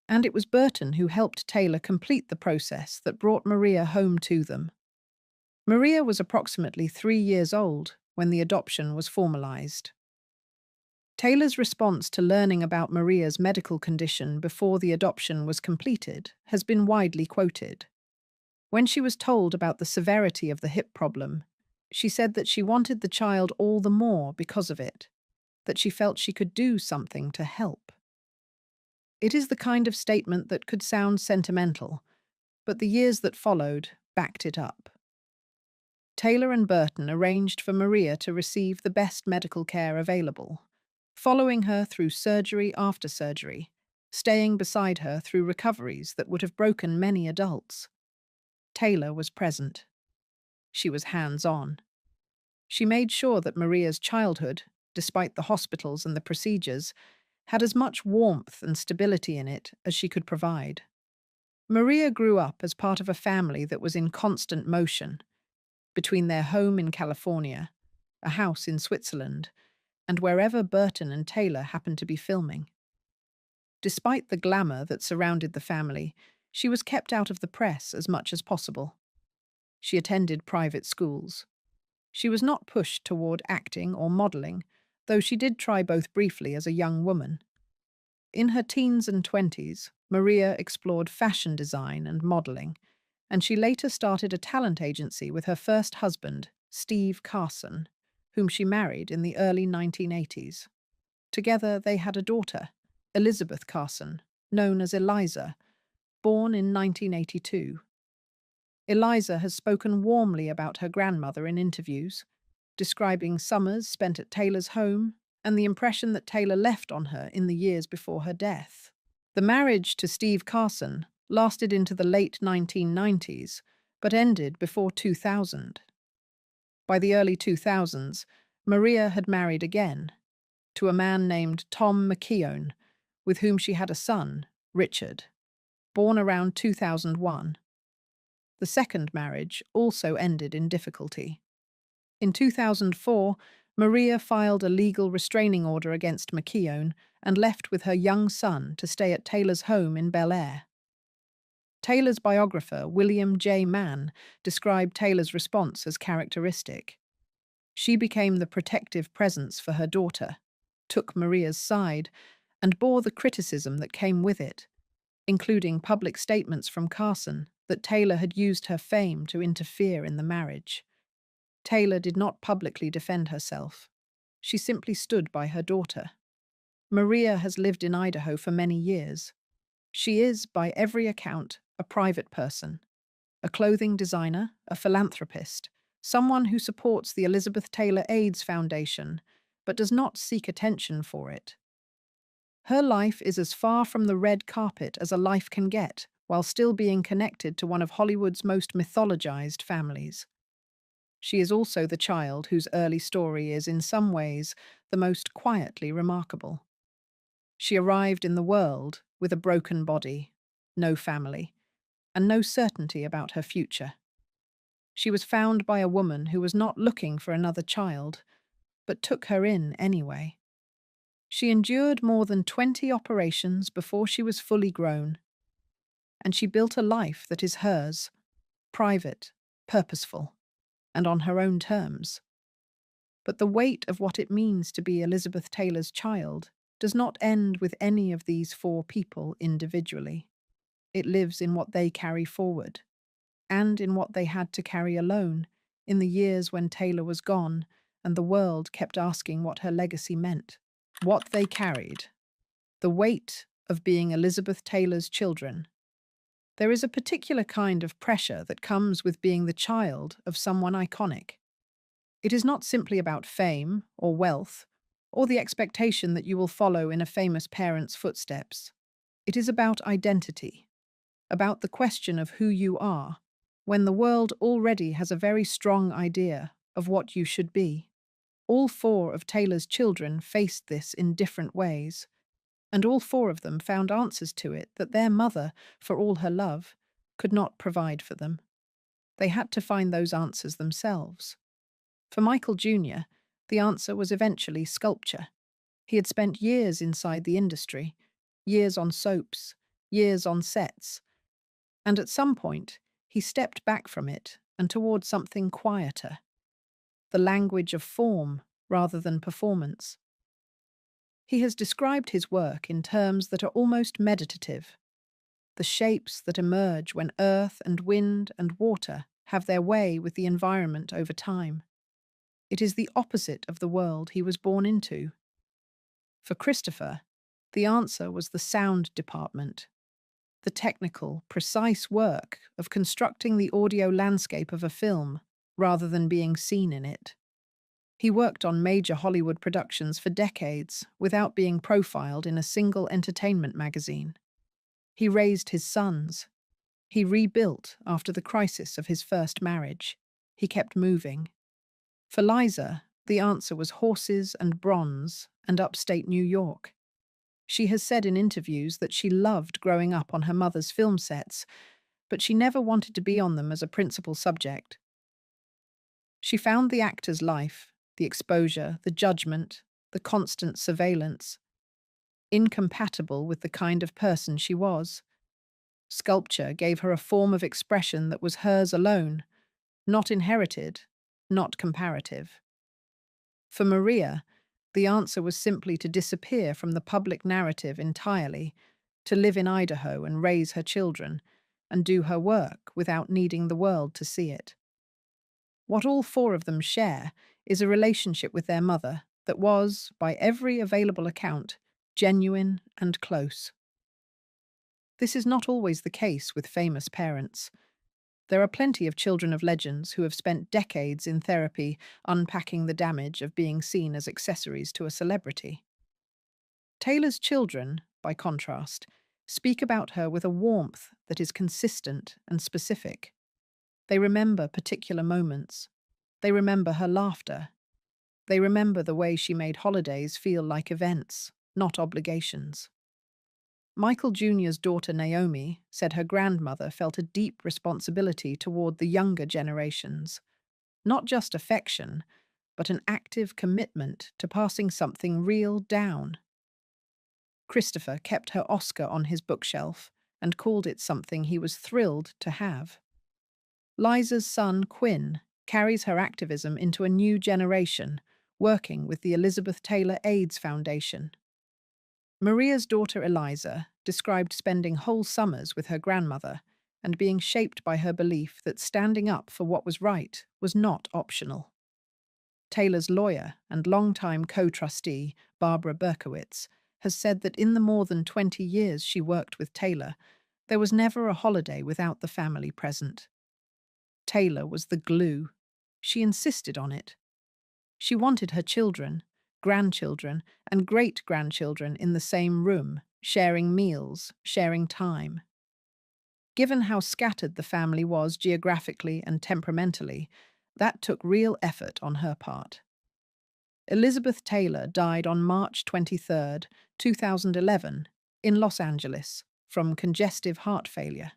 and it was Burton who helped Taylor complete the process that brought Maria home to them. Maria was approximately 3 years old when the adoption was formalized. Taylor's response to learning about Maria's medical condition before the adoption was completed has been widely quoted. When she was told about the severity of the hip problem, she said that she wanted the child all the more because of it, that she felt she could do something to help. It is the kind of statement that could sound sentimental, but the years that followed backed it up. Taylor and Burton arranged for Maria to receive the best medical care available, following her through surgery after surgery, staying beside her through recoveries that would have broken many adults. Taylor was present. She was hands-on. She made sure that Maria's childhood, despite the hospitals and the procedures, had as much warmth and stability in it as she could provide. Maria grew up as part of a family that was in constant motion, between their home in California, a house in Switzerland, and wherever Burton and Taylor happened to be filming. Despite the glamour that surrounded the family, she was kept out of the press as much as possible. She attended private schools. She was not pushed toward acting or modeling, though she did try both briefly as a young woman. In her teens and 20s, Maria explored fashion design and modeling, and she later started a talent agency with her first husband, Steve Carson, whom she married in the early 1980s. Together they had a daughter, Elizabeth Carson, known as Eliza, born in 1982. Eliza has spoken warmly about her grandmother in interviews, describing summers spent at Taylor's home and the impression that Taylor left on her in the years before her death. The marriage to Steve Carson lasted into the late 1990s, but ended before 2000. By the early 2000s, Maria had married again, to a man named Tom McKeown, with whom she had a son, Richard, born around 2001. The second marriage also ended in difficulty. In 2004, Maria filed a legal restraining order against McKeown and left with her young son to stay at Taylor's home in Bel Air. Taylor's biographer, William J. Mann, described Taylor's response as characteristic. She became the protective presence for her daughter, took Maria's side, and bore the criticism that came with it, including public statements from Carson that Taylor had used her fame to interfere in the marriage. Taylor did not publicly defend herself. She simply stood by her daughter. Maria has lived in Idaho for many years. She is, by every account, a private person, a clothing designer, a philanthropist, someone who supports the Elizabeth Taylor AIDS Foundation, but does not seek attention for it. Her life is as far from the red carpet as a life can get, while still being connected to one of Hollywood's most mythologized families. She is also the child whose early story is, in some ways, the most quietly remarkable. She arrived in the world with a broken body, no family, and no certainty about her future. She was found by a woman who was not looking for another child, but took her in anyway. She endured more than 20 operations before she was fully grown, and she built a life that is hers, private, purposeful, and on her own terms. But the weight of what it means to be Elizabeth Taylor's child does not end with any of these four people individually. It lives in what they carry forward, and in what they had to carry alone in the years when Taylor was gone and the world kept asking what her legacy meant. What they carried. The weight of being Elizabeth Taylor's children. There is a particular kind of pressure that comes with being the child of someone iconic. It is not simply about fame or wealth or the expectation that you will follow in a famous parent's footsteps. It is about identity, about the question of who you are, when the world already has a very strong idea of what you should be. All four of Taylor's children faced this in different ways. and all four of them found answers to it that their mother, for all her love, could not provide for them. They had to find those answers themselves. For Michael Jr., the answer was eventually sculpture. He had spent years inside the industry, years on soaps, years on sets, and at some point, he stepped back from it and toward something quieter, the language of form rather than performance. He has described his work in terms that are almost meditative, the shapes that emerge when earth and wind and water have their way with the environment over time. It is the opposite of the world he was born into. For Christopher, the answer was the sound department, the technical, precise work of constructing the audio landscape of a film rather than being seen in it. He worked on major Hollywood productions for decades without being profiled in a single entertainment magazine. He raised his sons. He rebuilt after the crisis of his first marriage. He kept moving. For Liza, the answer was horses and bronze and upstate New York. She has said in interviews that she loved growing up on her mother's film sets, but she never wanted to be on them as a principal subject. She found the actor's life, the exposure, the judgment, the constant surveillance, incompatible with the kind of person she was. Sculpture gave her a form of expression that was hers alone, not inherited, not comparative. For Maria, the answer was simply to disappear from the public narrative entirely, to live in Idaho and raise her children, and do her work without needing the world to see it. What all four of them share is a relationship with their mother that was, by every available account, genuine and close. This is not always the case with famous parents. There are plenty of children of legends who have spent decades in therapy unpacking the damage of being seen as accessories to a celebrity. Taylor's children, by contrast, speak about her with a warmth that is consistent and specific. They remember particular moments. They remember her laughter. They remember the way she made holidays feel like events, not obligations. Michael Jr.'s daughter Naomi said her grandmother felt a deep responsibility toward the younger generations. Not just affection, but an active commitment to passing something real down. Christopher kept her Oscar on his bookshelf and called it something he was thrilled to have. Liza's son, Quinn, carries her activism into a new generation, working with the Elizabeth Taylor AIDS Foundation. Maria's daughter Eliza described spending whole summers with her grandmother and being shaped by her belief that standing up for what was right was not optional. Taylor's lawyer and longtime co-trustee, Barbara Berkowitz, has said that in the more than 20 years she worked with Taylor, there was never a holiday without the family present. Taylor was the glue. She insisted on it. She wanted her children, grandchildren, and great-grandchildren in the same room, sharing meals, sharing time. Given how scattered the family was geographically and temperamentally, that took real effort on her part. Elizabeth Taylor died on March 23, 2011, in Los Angeles, from congestive heart failure.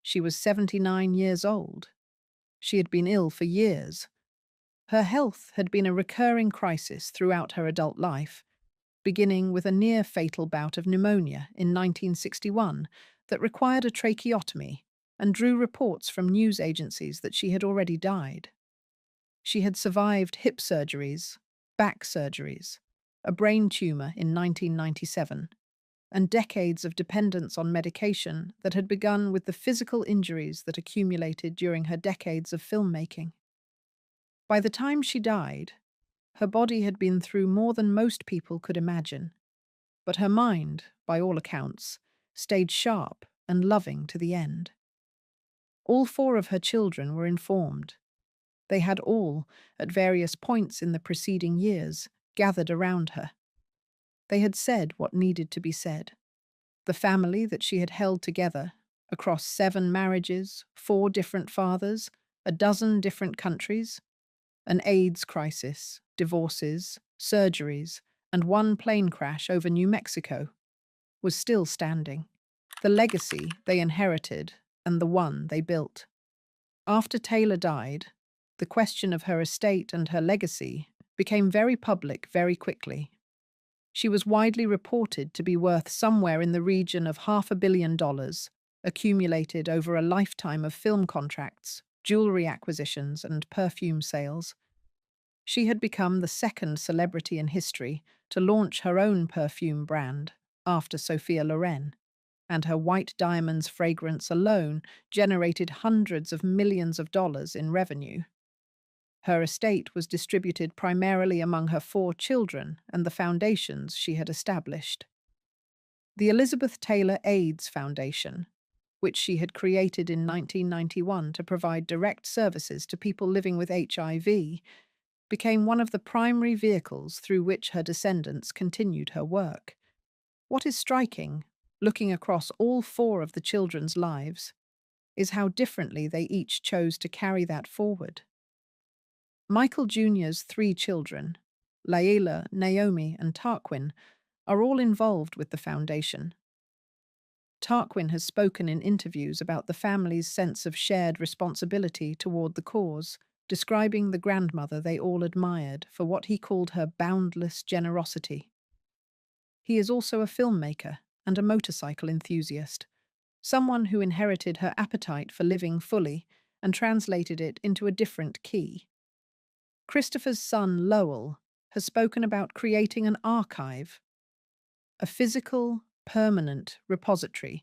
She was 79 years old. She had been ill for years. Her health had been a recurring crisis throughout her adult life, beginning with a near-fatal bout of pneumonia in 1961 that required a tracheotomy and drew reports from news agencies that she had already died. She had survived hip surgeries, back surgeries, a brain tumor in 1997, and decades of dependence on medication that had begun with the physical injuries that accumulated during her decades of filmmaking. By the time she died, her body had been through more than most people could imagine, but her mind, by all accounts, stayed sharp and loving to the end. All four of her children were informed. They had all, at various points in the preceding years, gathered around her. They had said what needed to be said. The family that she had held together, across 7 marriages, 4 different fathers, a dozen different countries, an AIDS crisis, divorces, surgeries, and one plane crash over New Mexico, was still standing. The legacy they inherited and the one they built. After Taylor died, the question of her estate and her legacy became very public very quickly. She was widely reported to be worth somewhere in the region of $500 million, accumulated over a lifetime of film contracts, jewelry acquisitions, and perfume sales. She had become the second celebrity in history to launch her own perfume brand, after Sophia Loren, and her White Diamonds fragrance alone generated hundreds of millions of dollars in revenue. Her estate was distributed primarily among her 4 children and the foundations she had established. The Elizabeth Taylor AIDS Foundation, which she had created in 1991 to provide direct services to people living with HIV, became one of the primary vehicles through which her descendants continued her work. What is striking, looking across all 4 of the children's lives, is how differently they each chose to carry that forward. Michael Jr.'s 3 children, Layla, Naomi, and Tarquin, are all involved with the foundation. Tarquin has spoken in interviews about the family's sense of shared responsibility toward the cause, describing the grandmother they all admired for what he called her boundless generosity. He is also a filmmaker and a motorcycle enthusiast, someone who inherited her appetite for living fully and translated it into a different key. Christopher's son, Lowell, has spoken about creating an archive, a physical, permanent repository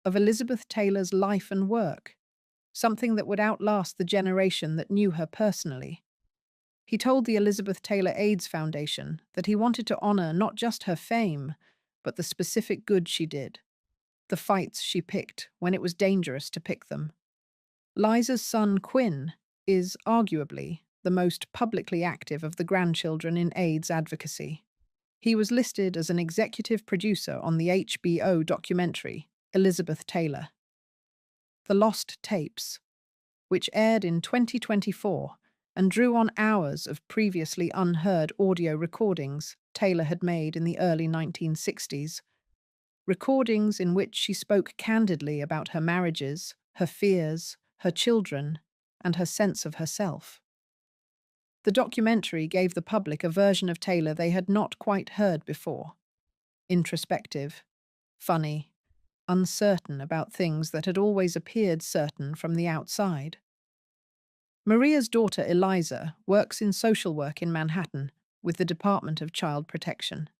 of Elizabeth Taylor's life and work, something that would outlast the generation that knew her personally. He told the Elizabeth Taylor AIDS Foundation that he wanted to honor not just her fame, but the specific good she did, the fights she picked when it was dangerous to pick them. Liza's son, Quinn, is arguably the most publicly active of the grandchildren in AIDS advocacy. He was listed as an executive producer on the HBO documentary Elizabeth Taylor. The Lost Tapes, which aired in 2024 and drew on hours of previously unheard audio recordings Taylor had made in the early 1960s, recordings in which she spoke candidly about her marriages, her fears, her children, and her sense of herself. The documentary gave the public a version of Taylor they had not quite heard before. Introspective, funny, uncertain about things that had always appeared certain from the outside. Maria's daughter Eliza works in social work in Manhattan with the Department of Child Protection.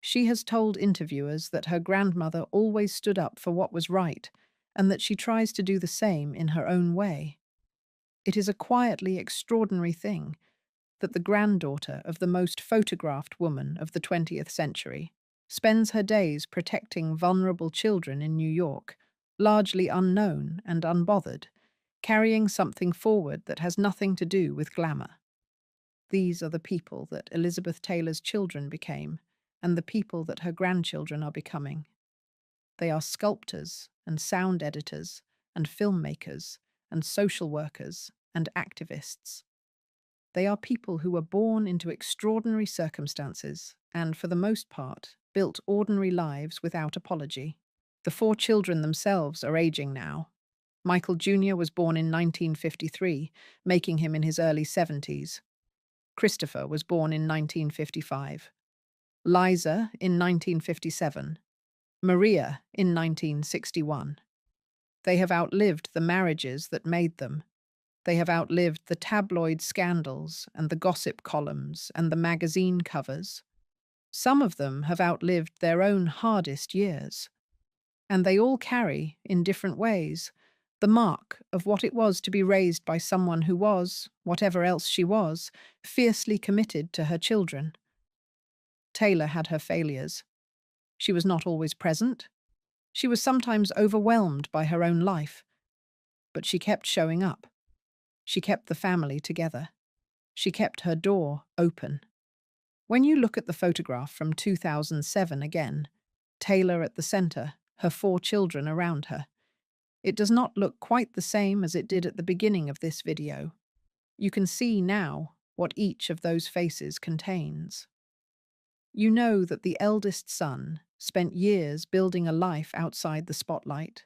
She has told interviewers that her grandmother always stood up for what was right and that she tries to do the same in her own way. It is a quietly extraordinary thing that the granddaughter of the most photographed woman of the 20th century spends her days protecting vulnerable children in New York, largely unknown and unbothered, carrying something forward that has nothing to do with glamour. These are the people that Elizabeth Taylor's children became, and the people that her grandchildren are becoming. They are sculptors and sound editors and filmmakers and social workers and activists. They are people who were born into extraordinary circumstances and, for the most part, built ordinary lives without apology. The 4 children themselves are aging now. Michael Jr. was born in 1953, making him in his early 70s. Christopher was born in 1955. Liza in 1957. Maria in 1961. They have outlived the marriages that made them. They have outlived the tabloid scandals and the gossip columns and the magazine covers. Some of them have outlived their own hardest years. And they all carry, in different ways, the mark of what it was to be raised by someone who was, whatever else she was, fiercely committed to her children. Taylor had her failures. She was not always present. She was sometimes overwhelmed by her own life. But she kept showing up. She kept the family together. She kept her door open. When you look at the photograph from 2007 again, Taylor at the center, her 4 children around her, it does not look quite the same as it did at the beginning of this video. You can see now what each of those faces contains. You know that the eldest son spent years building a life outside the spotlight,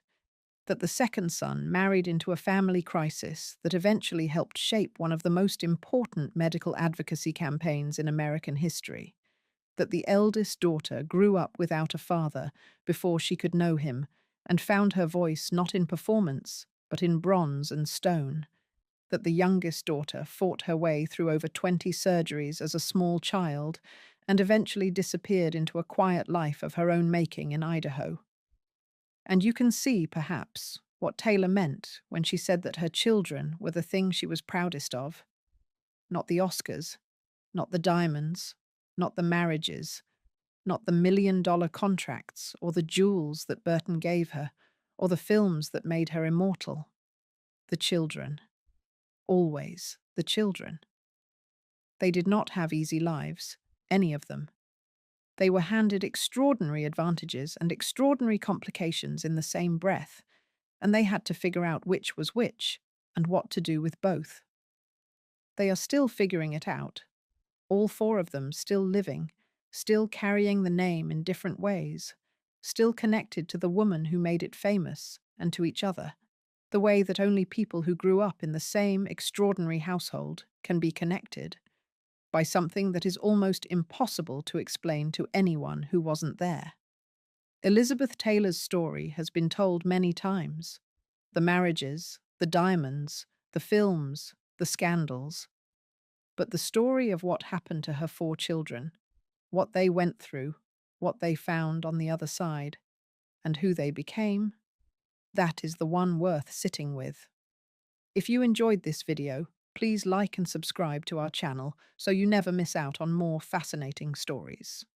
that the second son married into a family crisis that eventually helped shape one of the most important medical advocacy campaigns in American history, that the eldest daughter grew up without a father before she could know him and found her voice not in performance, but in bronze and stone, that the youngest daughter fought her way through over 20 surgeries as a small child and eventually disappeared into a quiet life of her own making in Idaho. And you can see, perhaps, what Taylor meant when she said that her children were the thing she was proudest of. Not the Oscars, not the diamonds, not the marriages, not the $1 million contracts or the jewels that Burton gave her, or the films that made her immortal. The children. Always the children. They did not have easy lives, any of them. They were handed extraordinary advantages and extraordinary complications in the same breath, and they had to figure out which was which and what to do with both. They are still figuring it out, all four of them still living, still carrying the name in different ways, still connected to the woman who made it famous and to each other, the way that only people who grew up in the same extraordinary household can be connected, by something that is almost impossible to explain to anyone who wasn't there. Elizabeth Taylor's story has been told many times. The marriages, the diamonds, the films, the scandals. But the story of what happened to her four children, what they went through, what they found on the other side, and who they became, that is the one worth sitting with. If you enjoyed this video, please like and subscribe to our channel so you never miss out on more fascinating stories.